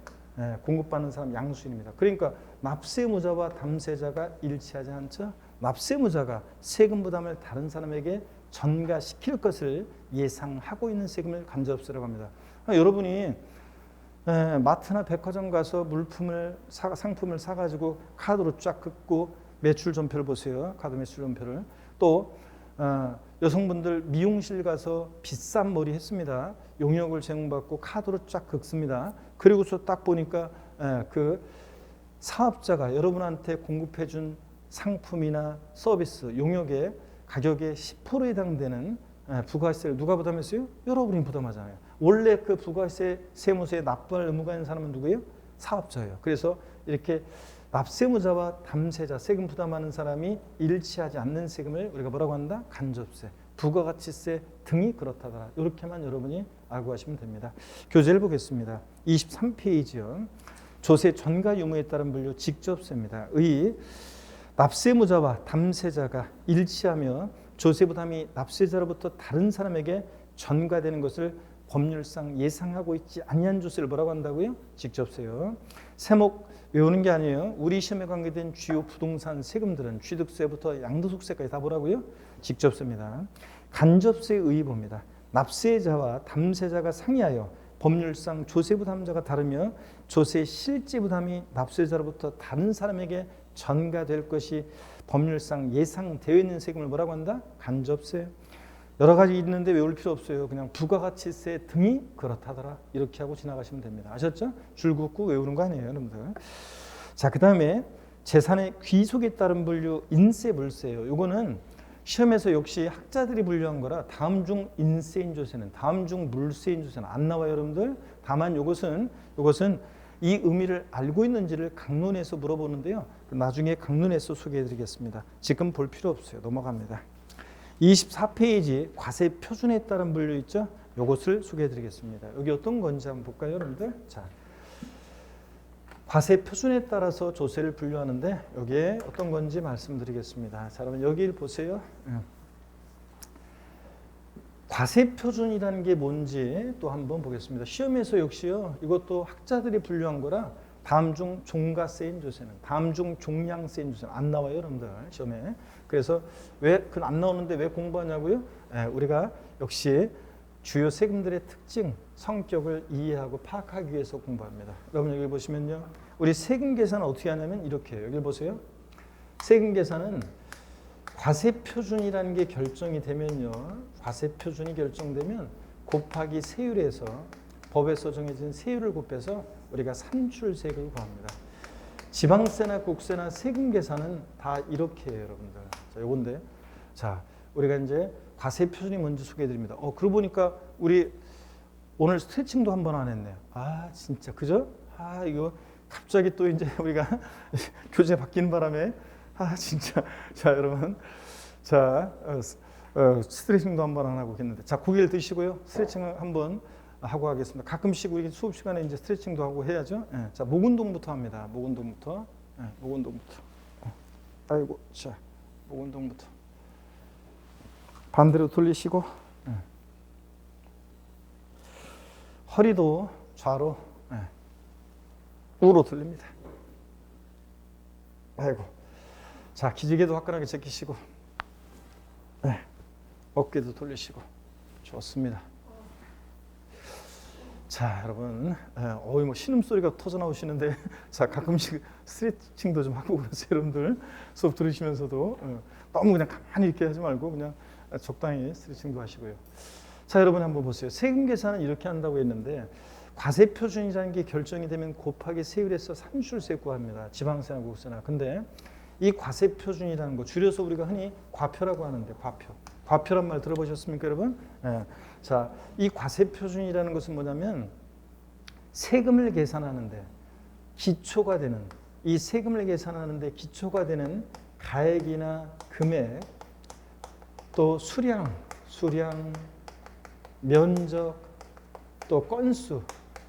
공급받는 사람 양수인입니다. 그러니까 납세 의무자와 담세자가 일치하지 않죠. 납세 의무자가 세금 부담을 다른 사람에게 전가시킬 것을 예상하고 있는 세금을 간접세라고 합니다. 여러분이 마트나 백화점 가서 상품을 사가지고 카드로 쫙 긋고 매출 전표를 보세요. 카드 매출 전표를. 또 여성분들 미용실 가서 비싼 머리 했습니다. 용역을 제공받고 카드로 쫙 긁습니다. 그리고서 딱 보니까 그 사업자가 여러분한테 공급해준 상품이나 서비스, 용역의 가격의 10%에 해당되는 부가세를 누가 부담했어요? 여러분이 부담하잖아요. 원래 그 부가세 세무서에 납부할 의무가 있는 사람은 누구예요? 사업자예요. 그래서 이렇게 납세의무자와 담세자, 세금 부담하는 사람이 일치하지 않는 세금을 우리가 뭐라고 한다? 간접세, 부가가치세 등이 그렇다더라. 이렇게만 여러분이 알고 가시면 됩니다. 교재를 보겠습니다. 23페이지요. 조세 전가 유무에 따른 분류 직접세입니다. 의 납세의무자와 담세자가 일치하며 조세 부담이 납세자로부터 다른 사람에게 전가되는 것을 법률상 예상하고 있지 아니한 조세를 뭐라고 한다고요? 직접세요. 세목 외우는 게 아니에요. 우리 시험에 관계된 주요 부동산 세금들은 취득세부터 양도소득세까지 다 뭐라고요? 직접세입니다. 간접세의 의의봅니다. 납세자와 담세자가 상이하여 법률상 조세 부담자가 다르며 조세 실제 부담이 납세자로부터 다른 사람에게 전가될 것이 법률상 예상되어 있는 세금을 뭐라고 한다? 간접세. 여러 가지 있는데 외울 필요 없어요. 그냥 부가가치세 등이 그렇다더라. 이렇게 하고 지나가시면 됩니다. 아셨죠? 줄 긋고 외우는 거 아니에요, 여러분들. 자, 그 다음에 재산의 귀속에 따른 분류 인세물세예요. 이거는 시험에서 역시 학자들이 분류한 거라 다음 중 인세인 조세는, 다음 중 물세인 조세는 안 나와요, 여러분들. 다만 이것은 이 의미를 알고 있는지를 강론에서 물어보는데요. 나중에 강론에서 소개해드리겠습니다. 지금 볼 필요 없어요. 넘어갑니다. 24페이지 과세 표준에 따른 분류 있죠? 요것을 소개해 드리겠습니다. 여기 어떤 건지 한번 볼까요, 여러분들? 자, 과세 표준에 따라서 조세를 분류하는데 여기에 어떤 건지 말씀드리겠습니다. 자, 여러분 여기를 보세요. 과세 표준이라는 게 뭔지 또 한번 보겠습니다. 시험에서 역시요, 이것도 학자들이 분류한 거라 다음 중 종가세인 조세는, 다음 중 종량세인 조세는 안 나와요, 여러분들 시험에. 그래서 왜 그건 안 나오는데 왜 공부하냐고요? 우리가 역시 주요 세금들의 특징, 성격을 이해하고 파악하기 위해서 공부합니다. 여러분 여기 보시면요, 우리 세금 계산은 어떻게 하냐면 이렇게 해요. 여기 보세요. 세금 계산은 과세 표준이라는 게 결정이 되면요, 과세 표준이 결정되면 곱하기 세율에서 법에서 정해진 세율을 곱해서 우리가 산출세액을 구합니다. 지방세나 국세나 세금 계산은 다 이렇게 해요, 여러분들. 자, 요건데, 자, 우리가 이제 과세 표준이 뭔지 소개해 드립니다. 그러고 보니까 우리 오늘 스트레칭도 한 번 안 했네요. 아, 진짜, 그죠? 아, 이거 갑자기 또 이제 우리가 교재 바뀌는 바람에, 아, 진짜. 자, 여러분. 자, 스트레칭도 한 번 안 하고 있는데. 자, 고개를 드시고요. 스트레칭을 한번 하고 하겠습니다. 가끔씩 우리 수업 시간에 이제 스트레칭도 하고 해야죠. 자, 목 운동부터 합니다. 목 운동부터. 목 운동부터. 아이고, 자, 목 운동부터. 반대로 돌리시고, 허리도 좌로, 우로 돌립니다. 아이고. 자, 기지개도 화끈하게 제끼시고, 어깨도 돌리시고. 좋습니다. 자, 여러분, 뭐 신음소리가 터져 나오시는데, 자, 가끔씩 스트레칭도 좀 하고 그러세요, 여러분들. 수업 들으시면서도 너무 그냥 가만히 이렇게 하지 말고 그냥 적당히 스트레칭도 하시고요. 자, 여러분 한번 보세요. 세금 계산은 이렇게 한다고 했는데, 과세 표준이라는 게 결정이 되면 곱하기 세율에서 산출세 구합니다. 지방세나 국세나. 근데 이 과세 표준이라는 거 줄여서 우리가 흔히 과표라고 하는데, 과표. 과표란 말 들어보셨습니까, 여러분? 자, 이 과세 표준이라는 것은 뭐냐면 세금을 계산하는데 기초가 되는, 이 세금을 계산하는데 기초가 되는 가액이나 금액, 또 수량, 면적, 또 건수,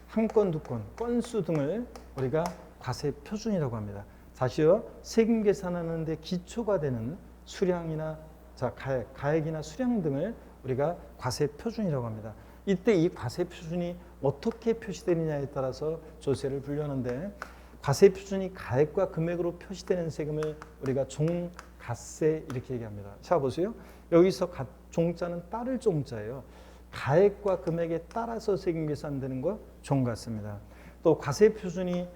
한 건, 두 건, 건수 등을 우리가 과세 표준이라고 합니다. 다시요, 세금 계산하는데 기초가 되는 수량이나, 자, 가액이나 수량 등을 우리가 과세 표준이라고 합니다. 이때 이 과세 표준이 어떻게 표시되느냐에 따라서 조세를 분류하는데, 과세 표준이 가액과 금액으로 표시되는 세금을 우리가 종가세 이렇게 얘기합니다. 자, 보세요. 여기서 종자는 따를 종자예요. 가액과 금액에 따라서 세금 계산되는 거 종가세입니다. 또 과세 표준이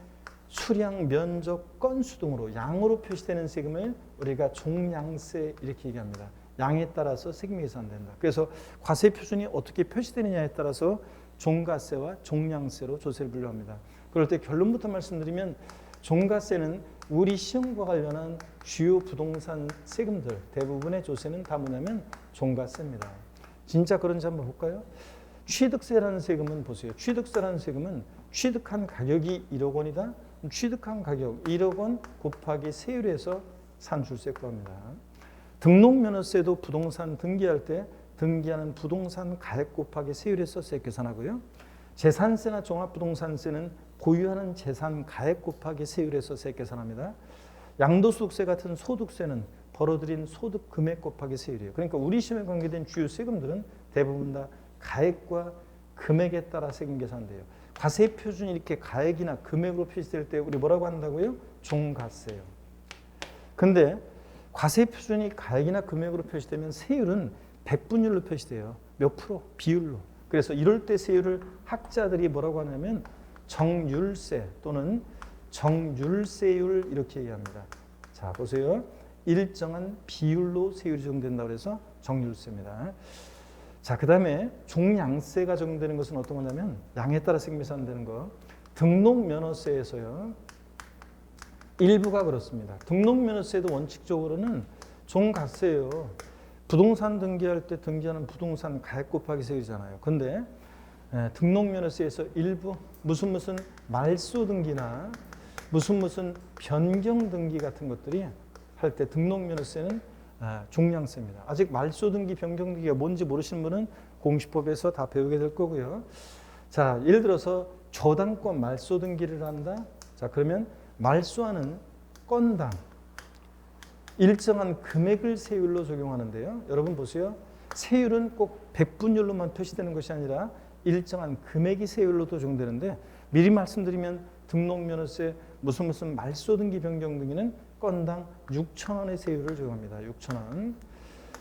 수량, 면적, 건수 등으로 양으로 표시되는 세금을 우리가 종량세 이렇게 얘기합니다. 양에 따라서 세금이 계산된다. 그래서 과세 표준이 어떻게 표시되느냐에 따라서 종가세와 종량세로 조세를 분류합니다. 그럴 때 결론부터 말씀드리면, 종가세는 우리 시험과 관련한 주요 부동산 세금들 대부분의 조세는 다 뭐냐면 종가세입니다. 진짜 그런지 한번 볼까요? 취득세라는 세금은 보세요. 취득세라는 세금은 취득한 가격이 1억 원이다. 취득한 가격 1억 원 곱하기 세율에서 산출세 구합니다. 등록면허세도 부동산 등기할 때 등기하는 부동산 가액 곱하기 세율에서 세액 계산하고요. 재산세나 종합부동산세는 보유하는 재산 가액 곱하기 세율에서 세액 계산합니다. 양도소득세 같은 소득세는 벌어들인 소득 금액 곱하기 세율이에요. 그러니까 우리 시험에 관계된 주요 세금들은 대부분 다 가액과 금액에 따라 세금 계산돼요. 과세 표준이 이렇게 가액이나 금액으로 표시될 때 우리 뭐라고 한다고요? 종가세요. 근데 과세 표준이 가액이나 금액으로 표시되면 세율은 백분율로 표시돼요. 몇 프로? 비율로. 그래서 이럴 때 세율을 학자들이 뭐라고 하냐면 정율세 또는 정율세율 이렇게 얘기합니다. 자, 보세요. 일정한 비율로 세율이 적용된다고 해서 정율세입니다. 자, 그 다음에 종량세가 적용되는 것은 어떤 거냐면 양에 따라 세금 계산되는 거. 등록면허세에서요. 일부가 그렇습니다. 등록면허세도 원칙적으로는 종가세예요. 부동산 등기할 때 등기하는 부동산 가액 곱하기 세율이잖아요. 근데 등록면허세에서 일부 무슨 말소 등기나 무슨 변경 등기 같은 것들이 할 때 등록면허세는 종량세입니다. 아직 말소 등기, 변경 등기가 뭔지 모르시는 분은 공시법에서 다 배우게 될 거고요. 자, 예를 들어서 저당권 말소 등기를 한다. 자, 그러면 말소하는 건당 일정한 금액을 세율로 적용하는데요. 여러분 보세요. 세율은 꼭 백분율로만 표시되는 것이 아니라 일정한 금액이 세율로 적용되는데 미리 말씀드리면 등록면허세 무슨 말소 등기 변경 등기는 건당 6,000원의 세율을 적용합니다. 6,000원.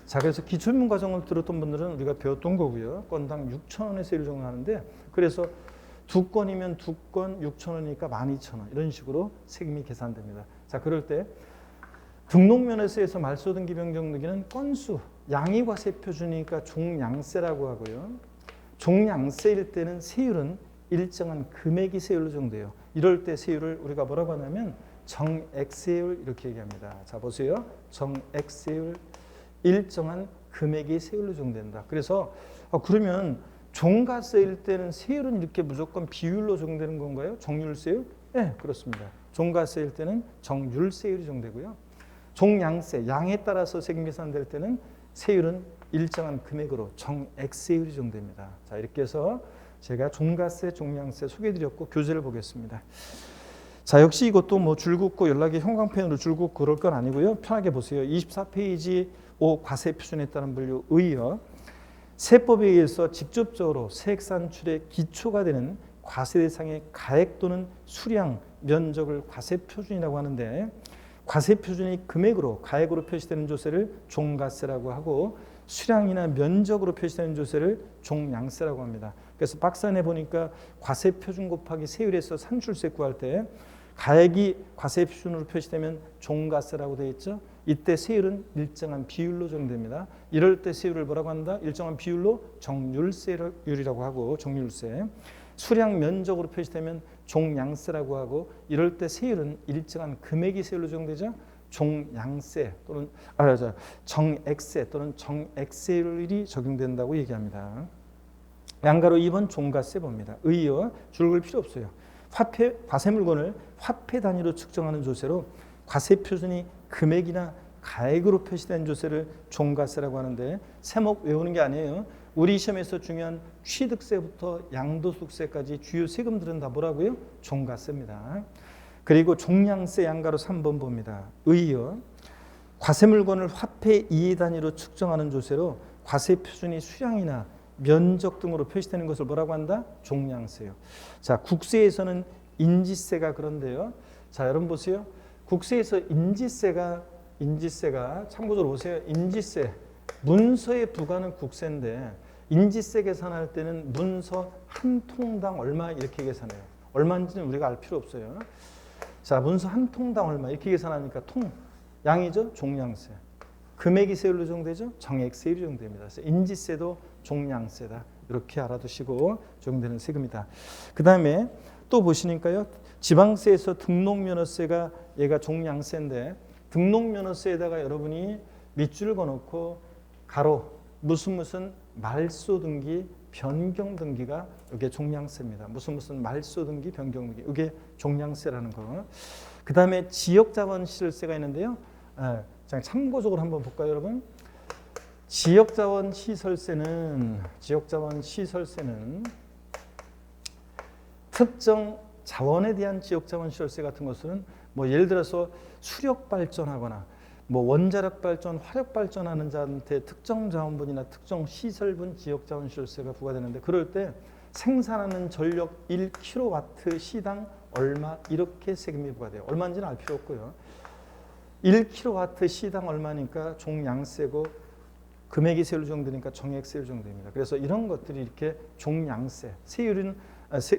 자, 그래서 기초입문 과정을 들었던 분들은 우리가 배웠던 거고요. 건당 6,000원의 세율을 적용하는데 그래서 두 건이면 두 건 6,000원이니까 12,000원 이런 식으로 세금이 계산됩니다. 자, 그럴 때 등록면허세에서 말소 등기 변경 등기는 건수, 양의과세 표준이니까 종량세라고 하고요. 종량세일 때는 세율은 일정한 금액이 세율로 적용돼요. 이럴 때 세율을 우리가 뭐라고 하냐면 정액세율 이렇게 얘기합니다. 자, 보세요. 정액세율 일정한 금액이 세율로 적용된다. 그래서 그러면 종가세일 때는 세율은 이렇게 무조건 비율로 적용되는 건가요? 정률세율? 네, 그렇습니다. 종가세일 때는 정률세율이 적용되고요. 종량세, 양에 따라서 세금 계산될 때는 세율은 일정한 금액으로 정액세율이 적용됩니다. 자, 이렇게 해서 제가 종가세, 종량세 소개해드렸고 교재를 보겠습니다. 자, 역시 이것도 뭐 줄긋고 연락이 형광펜으로 줄긋고 그럴 건 아니고요. 편하게 보세요. 24페이지 5 과세 표준에 따른 분류 의의어 세법에 의해서 직접적으로 세액 산출의 기초가 되는 과세 대상의 가액 또는 수량, 면적을 과세 표준이라고 하는데 과세 표준이 금액으로 가액으로 표시되는 조세를 종가세라고 하고 수량이나 면적으로 표시되는 조세를 종량세라고 합니다. 그래서 박스안에 보니까 과세 표준 곱하기 세율에서 산출세 구할 때 가액이 과세 표준으로 표시되면 종가세라고 되어 있죠. 이때 세율은 일정한 비율로 적용됩니다. 이럴 때 세율을 뭐라고 한다? 일정한 비율로 정률세율이라고 하고 정률세. 수량 면적으로 표시되면 종량세라고 하고 이럴 때 세율은 일정한 금액이 세율로 적용되죠. 종량세 또는 정액세 또는 정액세율이 적용된다고 얘기합니다. 양가로 2번 종가세 봅니다. 의의어 줄글 필요 없어요. 과세 물건을 화폐 단위로 측정하는 조세로 과세 표준이 금액이나 가액으로 표시된 조세를 종가세라고 하는데 세목 외우는 게 아니에요. 우리 시험에서 중요한 취득세부터 양도소득세까지 주요 세금들은 다 뭐라고요? 종가세입니다. 그리고 종량세 양가로 3번 봅니다. 의의어 과세 물건을 화폐 이해 단위로 측정하는 조세로 과세 표준이 수량이나 면적 등으로 표시되는 것을 뭐라고 한다? 종량세요. 자, 국세에서는 인지세가 그런데요. 자, 여러분 보세요. 국세에서 인지세가 참고적으로 보세요. 인지세 문서에 부과하는 국세인데 인지세 계산할 때는 문서 한 통당 얼마 이렇게 계산해요. 얼마인지는 우리가 알 필요 없어요. 자, 문서 한 통당 얼마 이렇게 계산하니까 통 양이죠. 종량세. 금액이 세율로 적용되죠. 정액세율이 적용됩니다. 그래서 인지세도 종량세다. 이렇게 알아두시고 적용되는 세금이다. 그 다음에 또 보시니까요. 지방세에서 등록면허세가 얘가 종량세인데 등록면허세에다가 여러분이 밑줄을 그어놓고 가로 무슨 말소 등기 변경 등기가 이게 종량세입니다. 무슨 말소 등기 변경 등기 이게 종량세라는 거. 그 다음에 지역자원시설세가 있는데요. 참고적으로 한번 볼까요, 여러분? 지역자원시설세는 특정 자원에 대한 지역자원시설세 같은 것은 뭐 예를 들어서 수력 발전하거나 뭐 원자력 발전, 화력 발전하는 자한테 특정 자원분이나 특정 시설분 지역자원시설세가 부과되는데 그럴 때 생산하는 전력 1kW 시당 얼마 이렇게 세금이 부과돼요. 얼마인지는 알 필요 없고요. 1kW 시당 얼마니까 종량세고 금액이 세율로 적용되니까 정액세율로 적용됩니다. 그래서 이런 것들이 이렇게 종량세,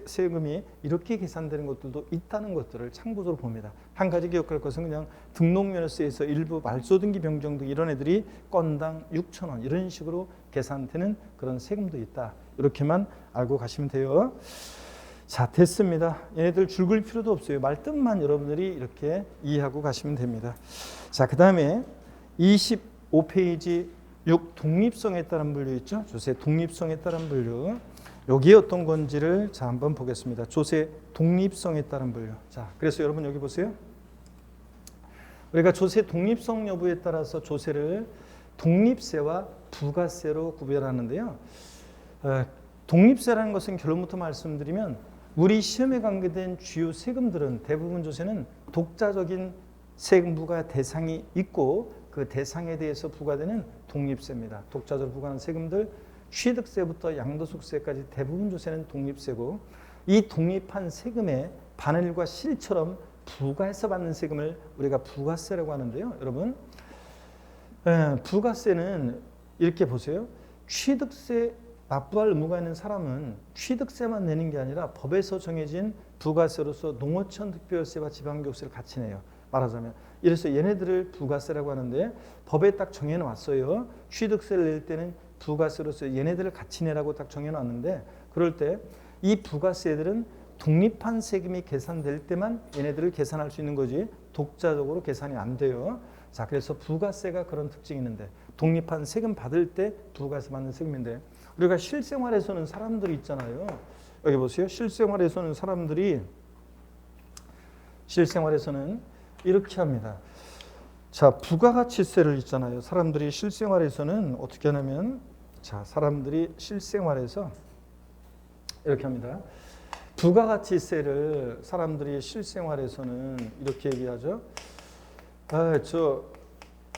세금이 이렇게 계산되는 것들도 있다는 것들을 참고적으로 봅니다. 한 가지 기억할 것은 그냥 등록면허세에서 일부 말소등기 변경 등 이런 애들이 건당 6,000원 이런 식으로 계산되는 그런 세금도 있다. 이렇게만 알고 가시면 돼요. 자, 됐습니다. 얘네들 줄글 필요도 없어요. 말뜻만 여러분들이 이렇게 이해하고 가시면 됩니다. 자, 그 다음에 25페이지 6 독립성에 따른 분류 있죠. 조세 독립성에 따른 분류. 여기에 어떤 건지를 자 한번 보겠습니다. 조세 독립성에 따른 분류. 자, 그래서 여러분 여기 보세요. 우리가 조세 독립성 여부에 따라서 조세를 독립세와 부가세로 구별하는데요. 독립세라는 것은 결론부터 말씀드리면 우리 시험에 관계된 주요 세금들은 대부분 조세는 독자적인 세금 부과 대상이 있고 그 대상에 대해서 부과되는 독립세입니다. 독자적으로 부과하는 세금들 취득세부터 양도소득세까지 대부분 조세는 독립세고 이 독립한 세금의 반환율과 실처럼 부과해서 받는 세금을 우리가 부가세라고 하는데요. 여러분 부가세는 이렇게 보세요. 취득세 납부할 의무가 있는 사람은 취득세만 내는 게 아니라 법에서 정해진 부가세로서 농어촌 특별세와 지방교육세를 같이 내요. 말하자면 이래서 얘네들을 부가세라고 하는데 법에 딱 정해놨어요. 취득세를 낼 때는 부가세로서 얘네들을 같이 내라고 딱 정해놨는데 그럴 때 이 부가세들은 독립한 세금이 계산될 때만 얘네들을 계산할 수 있는 거지 독자적으로 계산이 안 돼요. 자, 그래서 부가세가 그런 특징이 있는데 독립한 세금 받을 때 부가세 받는 세금인데 우리가 실생활에서는 사람들이 있잖아요. 여기 보세요. 실생활에서는 이렇게 합니다. 자, 부가가치세를 있잖아요. 사람들이 실생활에서는 어떻게 하냐면 자, 사람들이 실생활에서 이렇게 합니다. 부가가치세를 사람들이 실생활에서는 이렇게 얘기하죠. 저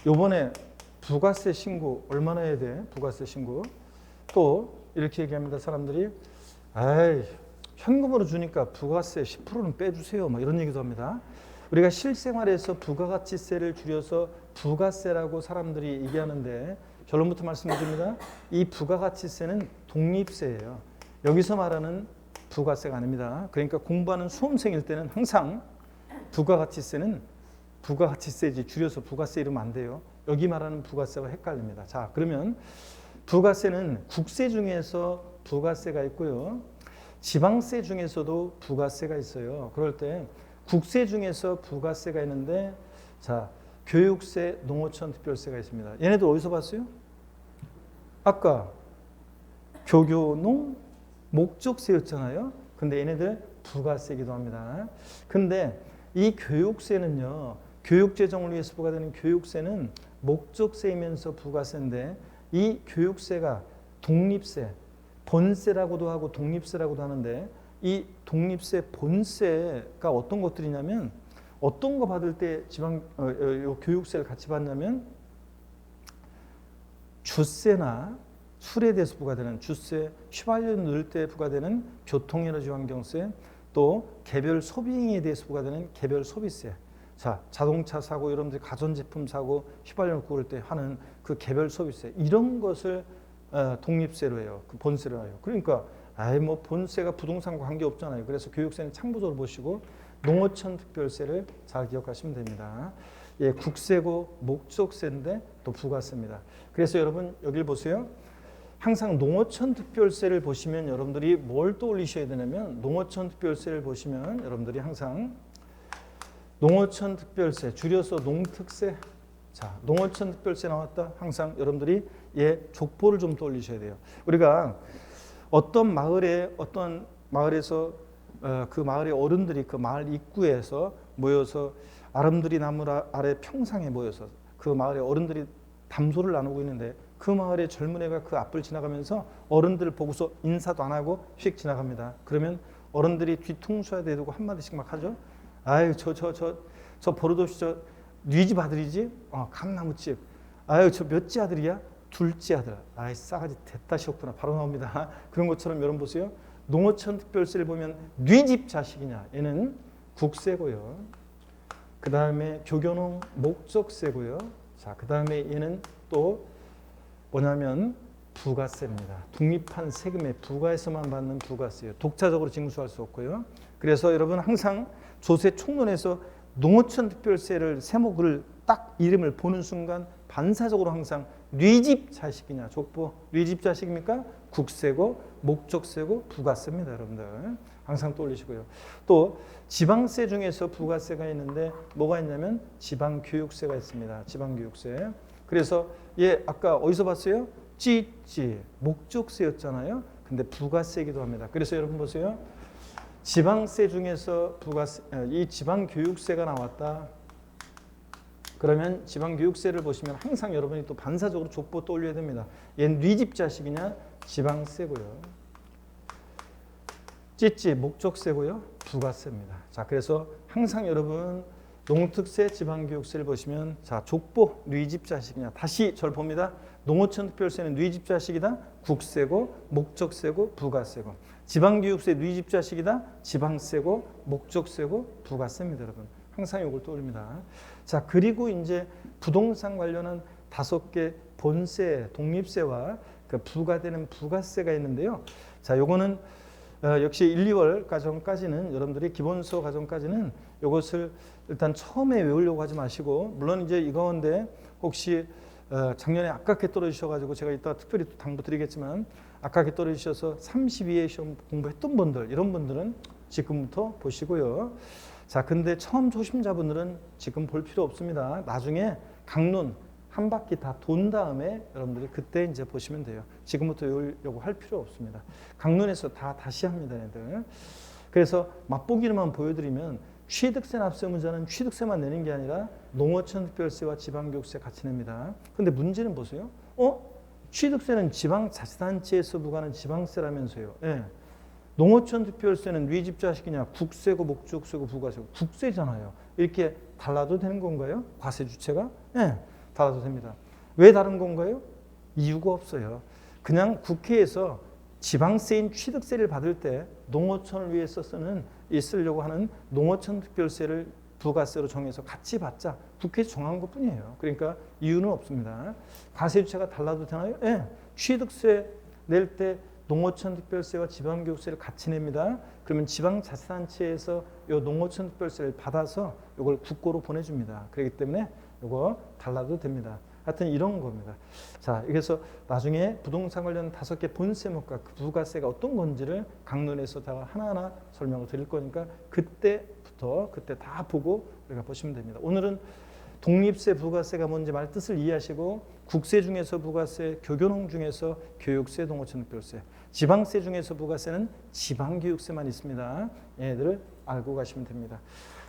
요번에 부가세 신고 얼마나 해야 돼? 부가세 신고. 또 이렇게 얘기합니다. 사람들이 현금으로 주니까 부가세 10%는 빼주세요. 막 이런 얘기도 합니다. 우리가 실생활에서 부가가치세를 줄여서 부가세라고 사람들이 얘기하는데 결론부터 말씀드립니다. 이 부가가치세는 독립세예요. 여기서 말하는 부가세가 아닙니다. 그러니까 공부하는 수험생일 때는 항상 부가가치세는 부가가치세지 줄여서 부가세 이러면 안 돼요. 여기 말하는 부가세와 헷갈립니다. 자, 그러면 부가세는 국세 중에서 부가세가 있고요. 지방세 중에서도 부가세가 있어요. 그럴 때 국세 중에서 부가세가 있는데 자, 교육세, 농어촌 특별세가 있습니다. 얘네들 어디서 봤어요? 아까 교교농 목적세였잖아요. 근데 얘네들 부가세이기도 합니다. 근데 이 교육세는요. 교육재정을 위해서 부과되는 교육세는 목적세이면서 부가세인데 이 교육세가 독립세, 본세라고도 하고 독립세라고도 하는데 이 독립세 본세가 어떤 것들이냐면 어떤 거 받을 때 교육세를 같이 받냐면 주세나 술에 대해서 부과되는 주세, 휘발유 넣을 때 부과되는 교통에너지 환경세, 또 개별 소비행위에 대해서 부과되는 개별 소비세. 자, 자동차 사고, 여러분들 가전제품 사고, 휘발유 넣을 때 하는 그 개별 소비세 이런 것을 독립세로 해요. 그 본세로 해요. 그러니까 뭐 본세가 부동산과 관계 없잖아요. 그래서 교육세는 참고적으로 보시고 농어촌 특별세를 잘 기억하시면 됩니다. 예, 국세고 목적세인데 또 부가세입니다. 그래서 여러분 여기를 보세요. 항상 농어촌 특별세를 보시면 여러분들이 뭘 떠올리셔야 되냐면 농어촌 특별세를 보시면 여러분들이 항상 농어촌 특별세 줄여서 농특세. 자, 농어촌 특별세 나왔다. 항상 여러분들이 족보를 좀 떠올리셔야 돼요. 우리가 어떤 마을에서 그 마을의 어른들이 그 마을 입구에서 모여서 아름드리 나무 아래 평상에 모여서 그 마을의 어른들이 담소를 나누고 있는데 그 마을의 젊은 애가 그 앞을 지나가면서 어른들 보고서 인사도 안 하고 휙 지나갑니다. 그러면 어른들이 뒤통수에 대고 한마디씩 막 하죠. 아유 저 버릇없이 네 집 아들이지? 감나무집. 아유 저 몇째 아들이야? 둘째 아들. 아이 싸가지 대따시 없구나. 바로 나옵니다. 그런 것처럼 여러분 보세요. 농어촌 특별세를 보면 네 집 자식이냐? 얘는 국세고요. 그 다음에 교교농 목적세고요. 자, 그 다음에 얘는 또 뭐냐면 부가세입니다. 독립한 세금에 부과해서만 받는 부가세예요. 독자적으로 징수할 수 없고요. 그래서 여러분 항상 조세 총론에서 농어촌 특별세를 세목을 딱 이름을 보는 순간 반사적으로 항상 네 집 자식이냐 족보 네 집 자식입니까? 국세고 목적세고 부가세입니다. 여러분들 항상 떠올리시고요. 또 지방세 중에서 부가세가 있는데 뭐가 있냐면 지방교육세가 있습니다. 지방교육세. 그래서 아까 어디서 봤어요? 찌찌 목적세였잖아요. 근데 부가세이기도 합니다. 그래서 여러분 보세요. 지방세 중에서 부가세, 이 지방교육세가 나왔다. 그러면 지방교육세를 보시면 항상 여러분이 또 반사적으로 족보 떠올려야 됩니다. 얘는 네 집 자식이냐 지방세고요. 찌찌 목적세고요. 부가세입니다. 자, 그래서 항상 여러분 농특세, 지방교육세를 보시면 자, 족보 누이집 자식이냐. 다시 절 봅니다. 농어촌 특별세는 누이집 자식이다. 국세고 목적세고 부가세고. 지방교육세 누이집 자식이다. 지방세고 목적세고 부가세입니다, 여러분. 항상 이걸 떠올립니다. 자, 그리고 이제 부동산 관련한 5개 본세, 독립세와 그 부과되는 부가세가 있는데요. 자, 요거는 역시 1, 2월 과정까지는 여러분들이 기본서 과정까지는 이것을 일단 처음에 외우려고 하지 마시고, 물론 이제 이 가운데 혹시 작년에 아깝게 떨어지셔가지고 제가 이따 특별히 또 당부드리겠지만 아깝게 떨어지셔서 32회 시험 공부했던 분들, 이런 분들은 지금부터 보시고요. 자, 근데 처음 초심자분들은 지금 볼 필요 없습니다. 나중에 강론 한 바퀴 다 돈 다음에 여러분들이 그때 이제 보시면 돼요. 지금부터 외우려고 할 필요 없습니다. 강론에서 다시 합니다, 애들. 그래서 맛보기로만 보여드리면 취득세 납세문자는 취득세만 내는 게 아니라 농어촌 특별세와 지방교육세 같이 냅니다. 근데 문제는 보세요. 취득세는 지방자치단체에서 부과하는 지방세라면서요. 예. 농어촌 특별세는 네 집 자식이냐, 국세고 목적세고 부가세고 국세잖아요. 이렇게 달라도 되는 건가요? 과세 주체가? 예, 달라도 됩니다. 왜 다른 건가요? 이유가 없어요. 그냥 국회에서 지방세인 취득세를 받을 때 농어촌을 위해서 쓰려고 하는 농어촌 특별세를 부가세로 정해서 같이 받자. 국회에서 정한 것뿐이에요. 그러니까 이유는 없습니다. 과세 주체가 달라도 되나요? 예, 취득세 낼 때 농어촌 특별세와 지방교육세를 같이 냅니다. 그러면 지방자치단체에서 이 농어촌 특별세를 받아서 이걸 국고로 보내줍니다. 그렇기 때문에 이거 달라도 됩니다. 하여튼 이런 겁니다. 자, 그래서 나중에 부동산 관련 5개 본세목과 그 부가세가 어떤 건지를 강론에서 하나하나 설명을 드릴 거니까 그때 다 보고 우리가 보시면 됩니다. 오늘은 독립세, 부가세가 뭔지 말 뜻을 이해하시고 국세 중에서 부가세, 교교농 중에서 교육세, 농어촌 특별세, 지방세 중에서 부가세는 지방교육세만 있습니다. 얘네들을 알고 가시면 됩니다.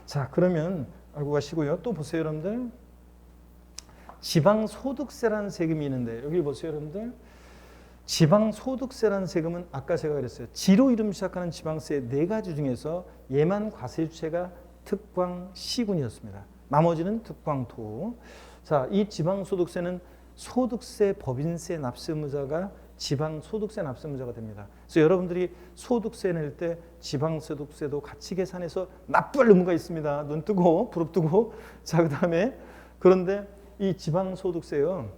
자, 그러면 알고 가시고요. 또 보세요, 여러분들. 지방소득세라는 세금이 있는데 여기 보세요, 여러분들. 지방소득세라는 세금은 아까 제가 그랬어요. 지로 이름 시작하는 지방세 4가지 중에서 얘만 과세 주체가 특광시군이었습니다. 나머지는 특광토. 자, 이 지방소득세는 소득세, 법인세, 납세무자가 지방소득세 납세무자가 됩니다. 그래서 여러분들이 소득세 낼 때 지방소득세도 같이 계산해서 납부할 의무가 있습니다. 눈 뜨고 부릅뜨고. 자, 그다음에 그런데 이 지방소득세요.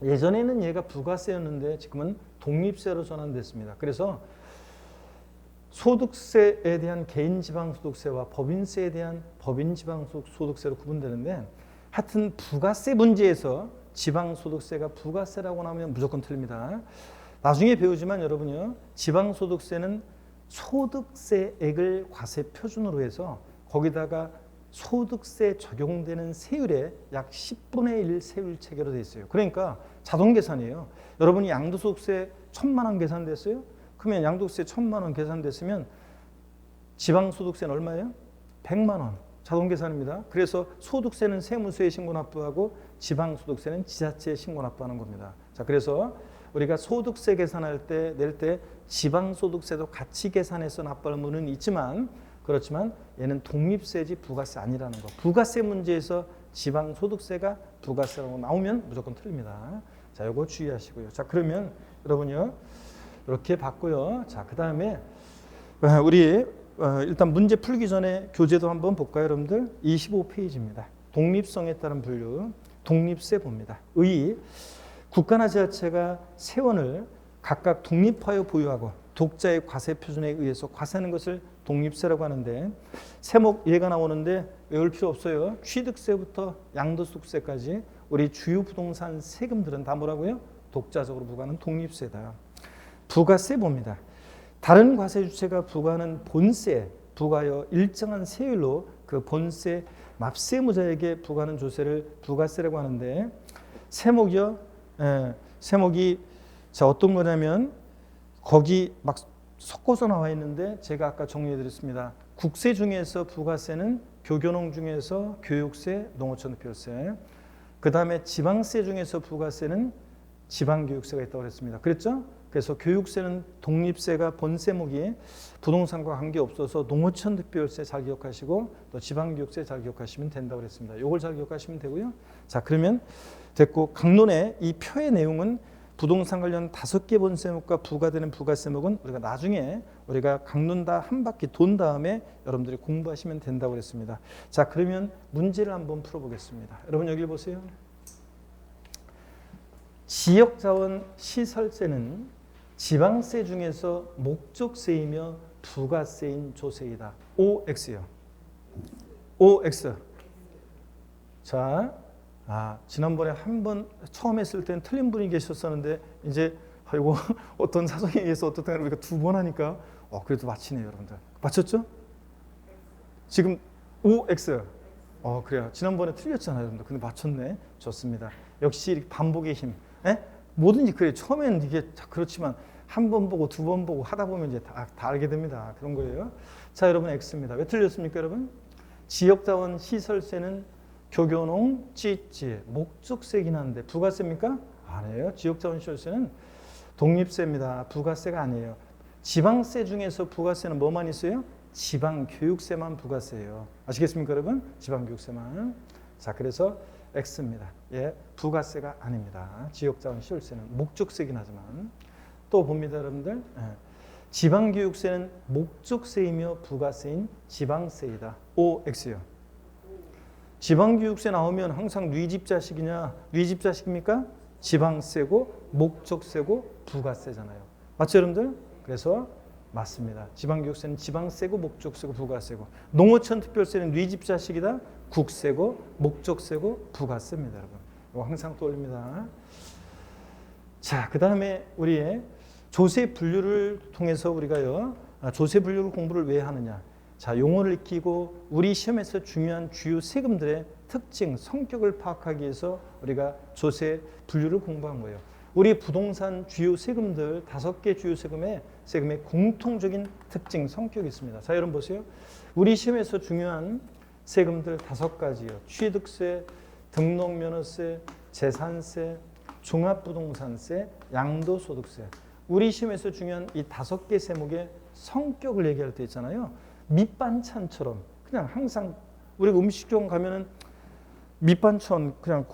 예전에는 얘가 부가세였는데 지금은 독립세로 전환됐습니다. 그래서 소득세에 대한 개인지방소득세와 법인세에 대한 법인지방소득세로 구분되는데 하여튼 부가세 문제에서 지방소득세가 부가세라고 나오면 무조건 틀립니다. 나중에 배우지만 여러분요. 지방소득세는 소득세액을 과세 표준으로 해서 거기다가 소득세 적용되는 세율의 약 10분의 1 세율 체계로 되어 있어요. 그러니까 자동 계산이에요. 여러분이 양도소득세 1,000만 원 계산됐어요? 그러면 양도세 1,000만 원 계산됐으면 지방소득세는 얼마예요? 100만 원. 자동 계산입니다. 그래서 소득세는 세무서에 신고 납부하고 지방소득세는 지자체에 신고 납부하는 겁니다. 자, 그래서 우리가 소득세 계산할 때 낼 때 지방소득세도 같이 계산해서 납부할 의무는 있지만 그렇지만 얘는 독립세지 부가세 아니라는 거. 부가세 문제에서 지방소득세가 부가세라고 나오면 무조건 틀립니다. 자, 요거 주의하시고요. 자, 그러면 여러분요. 이렇게 봤고요. 자, 그다음에 우리 일단 문제 풀기 전에 교재도 한번 볼까요, 여러분들? 25페이지입니다. 독립성에 따른 분류, 독립세 봅니다. 국가나 지자체가 세원을 각각 독립하여 보유하고 독자의 과세 표준에 의해서 과세하는 것을 독립세라고 하는데 세목 예가 나오는데 외울 필요 없어요. 취득세부터 양도소득세까지 우리 주요 부동산 세금들은 다 뭐라고요? 독자적으로 부과하는 독립세다. 부가세 봅니다. 다른 과세 주체가 부과하는 본세 부과하여 일정한 세율로 그 본세 납세무자에게 부과하는 조세를 부가세라고 하는데 세목이요. 세목이 자 어떤 거냐면 거기 막 섞어서 나와 있는데 제가 아까 정리해드렸습니다. 국세 중에서 부가세는 교교농 중에서 교육세, 농어촌 특별세. 그 다음에 지방세 중에서 부가세는 지방교육세가 있다고 그랬습니다. 그랬죠? 그래서 교육세는 독립세가 본세목이 부동산과 관계없어서 농어촌 특별세 잘 기억하시고 또 지방교육세 잘 기억하시면 된다고 그랬습니다. 이걸 잘 기억하시면 되고요. 자, 그러면 됐고, 강론의 이 표의 내용은 부동산 관련 5개 본세목과 부과되는 부가세목은 우리가 나중에 우리가 강론 다 한 바퀴 돈 다음에 여러분들이 공부하시면 된다고 그랬습니다. 자, 그러면 문제를 한번 풀어보겠습니다. 여러분 여기 보세요. 지역자원 시설세는 지방세 중에서 목적세이며 부가세인 조세이다. OX요. OX. 자, 지난번에 한 번 처음 했을 땐 틀린 분이 계셨었는데 이제 아이고 어떤 사정에 의해서 어떻든 우리가 2번 하니까 그래도 맞히네요, 여러분들. 맞췄죠? 지금 OX. 그래요. 지난번에 틀렸잖아요, 여러분들. 근데 맞췄네. 좋습니다. 역시 반복의 힘. 뭐든지 그래. 처음에는 이게 그렇지만 한 번 보고 2번 보고 하다 보면 이제 다 알게 됩니다. 그런 거예요. 자, 여러분 X입니다. 왜 틀렸습니까, 여러분? 지역자원 시설세는 교교농, 찌찌, 목적세긴 한데 부가세입니까? 아니에요. 지역자원 시설세는 독립세입니다. 부가세가 아니에요. 지방세 중에서 부가세는 뭐만 있어요? 지방교육세만 부가세예요. 아시겠습니까, 여러분? 지방교육세만. 자, 그래서 X입니다. 예, 부가세가 아닙니다. 지역자원 시설세는 목적세긴 하지만. 또 봅니다, 여러분들. 예. 지방교육세는 목적세이며 부가세인 지방세이다. OX요. 지방교육세 나오면 항상 뉘집자식이냐? 뉘집자식입니까? 지방세고 목적세고 부가세잖아요. 맞죠, 여러분들? 그래서 맞습니다. 지방교육세는 지방세고 목적세고 부가세고, 농어촌 특별세는 뉘집자식이다. 국세고 목적세고 부가세입니다, 여러분. 이거 항상 떠올립니다. 자, 그 다음에 우리의 조세 분류를 통해서 우리가요, 조세 분류 공부를 왜 하느냐? 자, 용어를 익히고 우리 시험에서 중요한 주요 세금들의 특징, 성격을 파악하기 위해서 우리가 조세 분류를 공부한 거예요. 우리 부동산 주요 세금들 5개 주요 세금의 공통적인 특징, 성격이 있습니다. 자, 여러분 보세요. 우리 시험에서 중요한 세금들 5가지요. 취득세, 등록면허세, 재산세, 종합부동산세, 양도소득세. 우리 시험에서 중요한 이 5개 세목의 성격을 얘기할 때 있잖아요. 밑반찬처럼 그냥 항상 우리가 음식점 가면은 밑반찬 그냥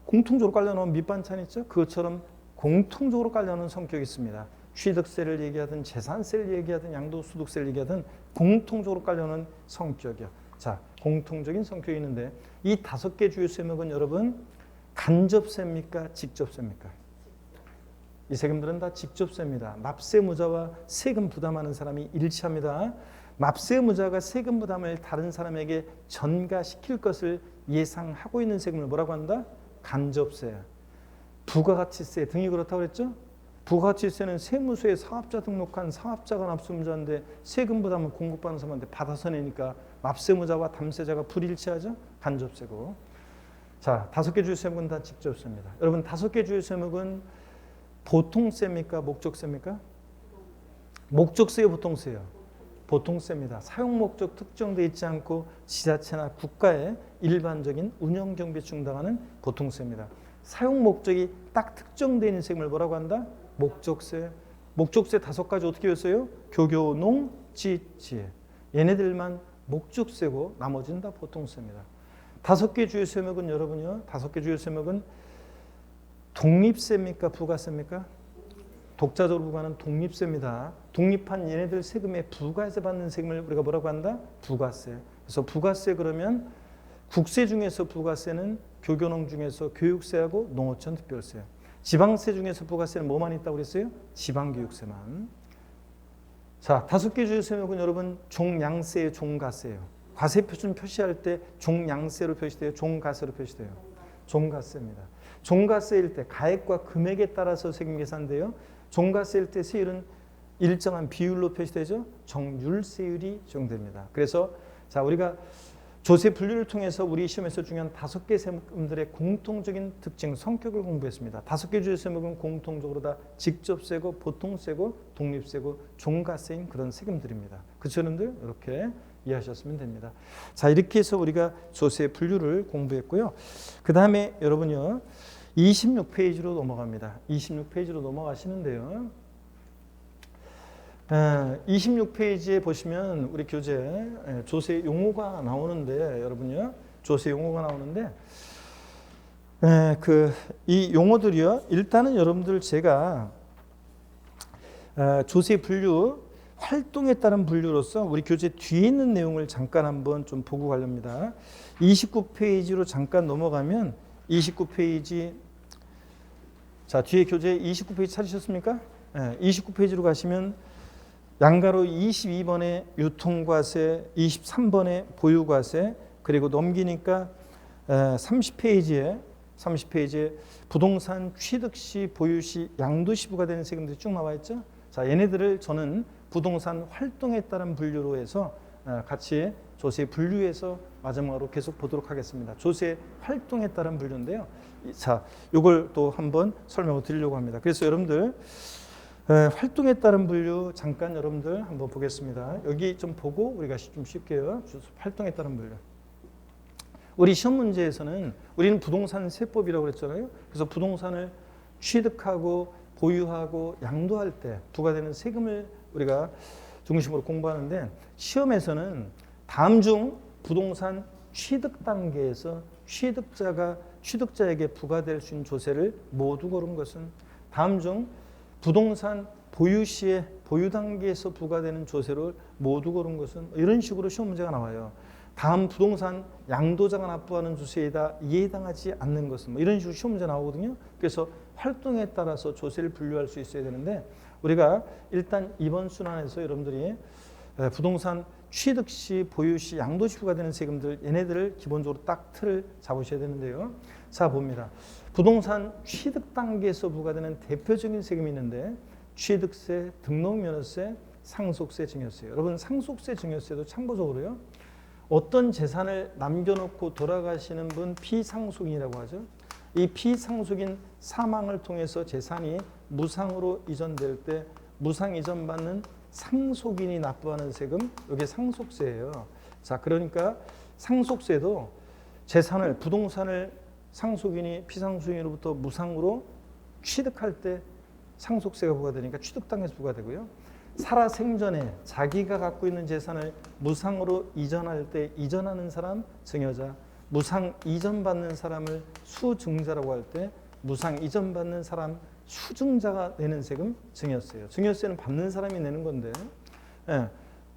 공통적으로 깔려놓은 밑반찬 있죠? 그것처럼 공통적으로 깔려놓은 성격이 있습니다. 취득세를 얘기하든 재산세를 얘기하든 양도소득세를 얘기하든 공통적으로 깔려놓은 성격이요. 자, 공통적인 성격이 있는데 이 5개 주요 세목은 여러분 간접세입니까? 직접세입니까? 이 세금들은 다 직접세입니다. 납세무자와 세금 부담하는 사람이 일치합니다. 납세무자가 세금 부담을 다른 사람에게 전가시킬 것을 예상하고 있는 세금을 뭐라고 한다? 간접세. 부가가치세 등이 그렇다고 그랬죠? 부가가치세는 세무서에 사업자 등록한 사업자가 납세무자인데 세금 부담을 공급받는 사람한테 받아서 내니까 납세무자와 담세자가 불일치하죠? 간접세고. 자, 5개 주요 세목은 다 직접세입니다. 여러분 5개 주요 세목은 보통세입니까? 목적세입니까? 목적세요, 보통세요? 보통세입니다. 사용 목적 특정되어 있지 않고 지자체나 국가의 일반적인 운영 경비 충당하는 보통세입니다. 사용 목적이 딱 특정되어 있는 세금을 뭐라고 한다? 목적세. 목적세 5가지 어떻게 했어요? 교교, 농, 찌. 얘네들만 목적세고 나머지는 다 보통세입니다. 5개 주요 세목은 여러분요. 5개 주요 세목은 독립세입니까? 부가세입니까? 독자적으로 부과하는 독립세입니다. 독립한 얘네들 세금에 부과해서 받는 세금을 우리가 뭐라고 한다? 부가세. 그래서 부가세 그러면 국세 중에서 부가세는 교교농 중에서 교육세하고 농어촌 특별세. 지방세 중에서 부가세는 뭐만 있다고 그랬어요? 지방교육세만. 자, 5개 주요 세목은 여러분 종양세예요, 종가세예요. 과세 표준 표시할 때 종양세로 표시돼요, 종가세로 표시돼요. 종가세입니다. 종가세일 때 가액과 금액에 따라서 세금 계산돼요. 종가세일 때 세율은 일정한 비율로 표시되죠. 정률세율이 적용됩니다. 그래서 자, 우리가 조세 분류를 통해서 우리 시험에서 중요한 5개 세금들의 공통적인 특징, 성격을 공부했습니다. 5개 주요 세목은 공통적으로 다 직접세고 보통세고 독립세고 종가세인 그런 세금들입니다. 그렇죠, 여러분들? 이렇게 이해하셨으면 됩니다. 자, 이렇게 해서 우리가 조세 분류를 공부했고요. 그 다음에 여러분요, 26페이지로 넘어갑니다. 26페이지로 넘어가시는데요. 26페이지에 보시면 우리 교재 조세 용어가 나오는데 여러분요. 조세 용어가 나오는데 이 용어들이요. 일단은 여러분들 제가 조세 분류 활동에 따른 분류로서 우리 교재 뒤에 있는 내용을 잠깐 한번 좀 보고 가렵니다. 29페이지로 잠깐 넘어가면 29페이지 자 뒤에 교재 29페이지 찾으셨습니까? 29페이지로 가시면 양가로 22번에 유통과세, 23번에 보유과세, 그리고 넘기니까 30페이지에 부동산 취득시, 보유시, 양도시 부과되는 세금들이 쭉 나와 있죠. 자, 얘네들을 저는 부동산 활동에 따른 분류로 해서 같이 조세 분류해서 마지막으로 계속 보도록 하겠습니다. 조세 활동에 따른 분류인데요. 자, 이걸 또 한번 설명을 드리려고 합니다. 그래서 여러분들 활동에 따른 분류 잠깐 여러분들 한번 보겠습니다. 여기 좀 보고 우리가 좀 쉽게요. 활동에 따른 분류. 우리 시험 문제에서는 우리는 부동산 세법이라고 그랬잖아요. 그래서 부동산을 취득하고 보유하고 양도할 때 부과되는 세금을 우리가 중심으로 공부하는데 시험에서는 다음 중 부동산 취득 단계에서 취득자에게 부과될 수 있는 조세를 모두 고른 것은 다음 중 부동산 보유 시에 보유 단계에서 부과되는 조세를 모두 고른 것은 이런 식으로 시험 문제가 나와요. 다음 부동산 양도자가 납부하는 조세에다 이에 해당하지 않는 것은 이런 식으로 시험 문제 나오거든요. 그래서 활동에 따라서 조세를 분류할 수 있어야 되는데 우리가 일단 이번 순환에서 여러분들이 부동산 취득 시, 보유 시, 양도 시 부과되는 세금들 얘네들을 기본적으로 딱 틀을 잡으셔야 되는데요. 자 봅니다. 부동산 취득 단계에서 부과되는 대표적인 세금이 있는데 취득세, 등록면허세, 상속세, 증여세. 여러분 상속세, 증여세도 참고적으로요. 어떤 재산을 남겨놓고 돌아가시는 분 피상속인이라고 하죠. 이 피상속인 사망을 통해서 재산이 무상으로 이전될 때 무상 이전받는 상속인이 납부하는 세금, 이게 상속세예요. 자, 그러니까 상속세도 재산을 부동산을 상속인이 피상속인으로부터 무상으로 취득할 때 상속세가 부과되니까 취득 단계에서 부과되고요. 살아 생전에 자기가 갖고 있는 재산을 무상으로 이전할 때 이전하는 사람 증여자, 무상 이전받는 사람을 수증자라고 할 때 무상 이전받는 사람 수증자가 내는 세금 증여세예요. 증여세는 받는 사람이 내는 건데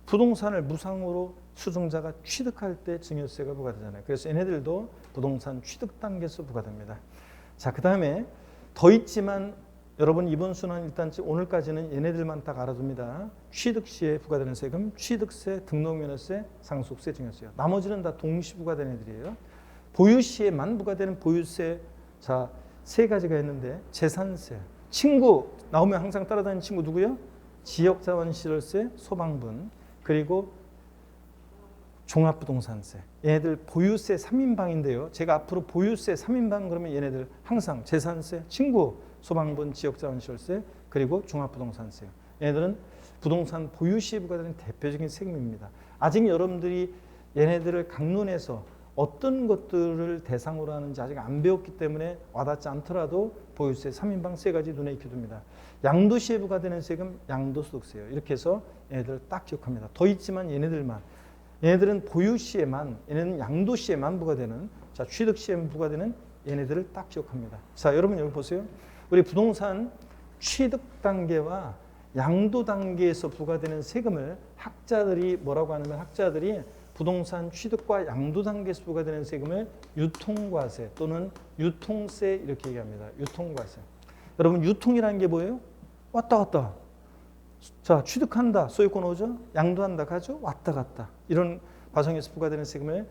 부동산을 무상으로 수증자가 취득할 때 증여세가 부과되잖아요. 그래서 얘네들도 부동산 취득 단계에서 부과됩니다. 자, 그 다음에 더 있지만 여러분 이번 순환 일단 오늘까지는 얘네들만 딱 알아둡니다. 취득 시에 부과되는 세금, 취득세, 등록면허세, 상속세, 증여세요. 나머지는 다 동시 부과되는 애들이에요. 보유 시에만 부과되는 보유세, 자, 세 가지가 있는데 재산세, 친구 나오면 항상 따라다니는 친구 누구요? 지역자원시설세, 소방분, 그리고 종합부동산세. 얘네들 보유세 3인방인데요. 제가 앞으로 보유세 3인방 그러면 얘네들 항상 재산세, 친구, 소방분, 지역자원시설세, 그리고 종합부동산세. 얘네들은 부동산 보유시에 부과되는 대표적인 세금입니다. 아직 여러분들이 얘네들을 강론해서 어떤 것들을 대상으로 하는지 아직 안 배웠기 때문에 와닿지 않더라도 보유세 3인방 세 가지 눈에 익혀둡니다. 양도시에 부과되는 세금, 양도소득세예요. 이렇게 해서 얘네들을 딱 기억합니다. 더 있지만 얘네들은 보유시에만, 얘네는 양도시에만 부과되는, 자, 취득시에만 부과되는 얘네들을 딱 기억합니다. 자, 여러분 여기 보세요. 우리 부동산 취득 단계와 양도 단계에서 부과되는 세금을 학자들이 뭐라고 하냐면 학자들이 부동산 취득과 양도 단계에서 부과되는 세금을 유통과세 또는 유통세 이렇게 얘기합니다. 유통과세. 여러분 유통이라는 게 뭐예요? 왔다 갔다. 자, 취득한다. 소유권 오죠? 양도한다. 가죠? 왔다 갔다. 이런 과정에서 부과되는 세금을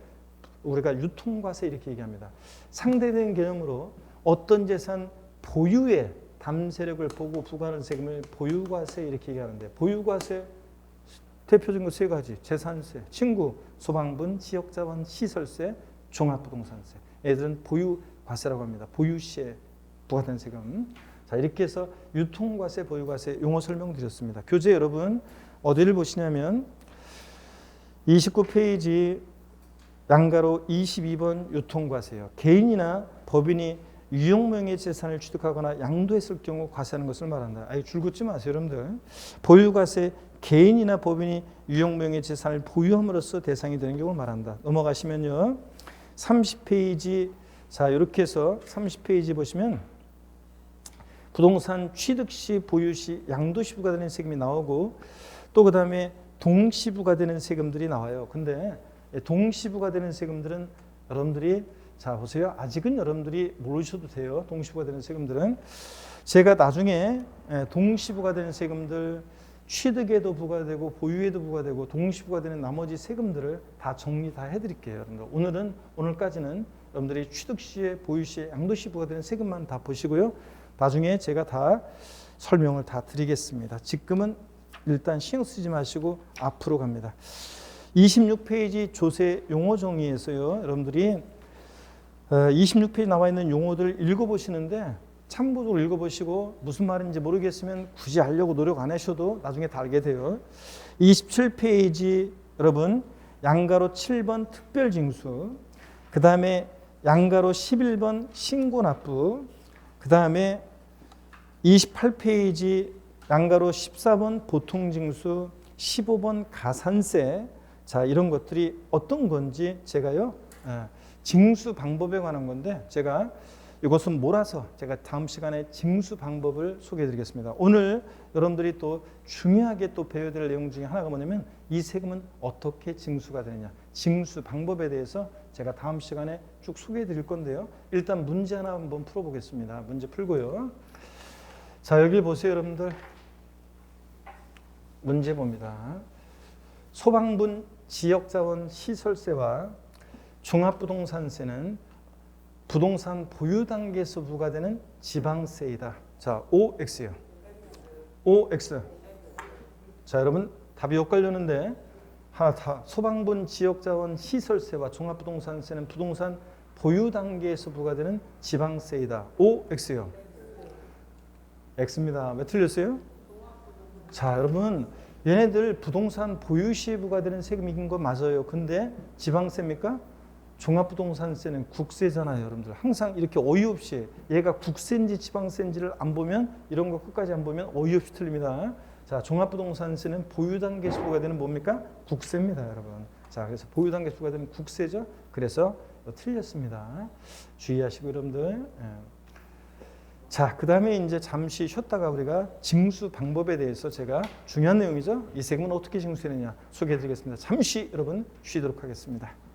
우리가 유통과세 이렇게 얘기합니다. 상대적인 개념으로 어떤 재산 보유의 담세력을 보고 부과하는 세금을 보유과세 이렇게 얘기하는데 보유과세 대표적인 거 세 가지. 재산세, 친구, 소방분, 지역자원, 시설세, 종합부동산세. 얘들은 보유과세라고 합니다. 보유시에 부과된 세금. 자, 이렇게 해서 유통과세, 보유과세 용어 설명드렸습니다. 교재 여러분 어디를 보시냐면 29페이지 양가로 22번 유통과세요. 개인이나 법인이 유형명의 재산을 취득하거나 양도했을 경우 과세하는 것을 말한다. 아예 줄긋지 마세요, 여러분들. 보유과세 개인이나 법인이 유형명의 재산을 보유함으로써 대상이 되는 경우를 말한다. 넘어가시면요. 30페이지 자 이렇게 해서 30페이지 보시면 부동산 취득 시, 보유 시, 양도 시 부과되는 세금이 나오고 또 그 다음에 동시 부과되는 세금들이 나와요. 근데 동시 부과되는 세금들은 여러분들이 자 보세요. 아직은 여러분들이 모르셔도 돼요. 동시 부과되는 세금들은 제가 나중에 동시 부과되는 세금들 취득에도 부과되고 보유에도 부과되고 동시 부과되는 나머지 세금들을 다 정리 다 해드릴게요. 여러분들. 오늘까지는 여러분들이 취득 시에 보유 시에 양도 시 부과되는 세금만 다 보시고요. 나중에 제가 다 설명을 다 드리겠습니다. 지금은 일단 신경 쓰지 마시고 앞으로 갑니다. 26페이지 조세 용어 정의에서요. 여러분들이 26페이지 나와 있는 용어들 읽어보시는데 참고적으로 읽어보시고 무슨 말인지 모르겠으면 굳이 알려고 노력 안 하셔도 나중에 다 알게 돼요. 27페이지 여러분 양가로 7번 특별징수, 그 다음에 양가로 11번 신고납부, 그 다음에 28페이지 양가로 14번 보통징수, 15번 가산세. 자 이런 것들이 어떤 건지 제가요 징수 방법에 관한 건데 제가 이것은 몰아서 제가 다음 시간에 징수 방법을 소개해 드리겠습니다. 오늘 여러분들이 또 중요하게 또 배워야 될 내용 중에 하나가 뭐냐면 이 세금은 어떻게 징수가 되느냐, 징수 방법에 대해서 제가 다음 시간에 쭉 소개해 드릴 건데요. 일단 문제 하나 한번 풀어보겠습니다. 문제 풀고요. 자 여기 보세요 여러분들. 문제 봅니다. 소방분 지역자원 시설세와 종합부동산세는 부동산 보유 단계에서 부과되는 지방세이다. 자, OX요. OX. 자, 여러분 답이 엇갈렸는데 하나 다 소방분 지역자원 시설세와 종합부동산세는 부동산 보유 단계에서 부과되는 지방세이다. OX요. X입니다. 왜 틀렸어요? 자, 여러분 얘네들 부동산 보유 시에 부과되는 세금인 거 맞아요. 근데 지방세입니까? 종합부동산세는 국세잖아요. 여러분들 항상 이렇게 어이없이 얘가 국세인지 지방세인지를 안 보면 이런 거 끝까지 안 보면 어이없이 틀립니다. 자, 종합부동산세는 보유 단계에서 부과되는 뭡니까? 국세입니다, 여러분. 자, 그래서 보유 단계에서 부과되는 국세죠. 그래서 틀렸습니다. 주의하시고 여러분들. 자, 그 다음에 이제 잠시 쉬었다가 우리가 징수 방법에 대해서 제가 중요한 내용이죠. 이 세금은 어떻게 징수되느냐 소개해 드리겠습니다. 잠시 여러분 쉬도록 하겠습니다.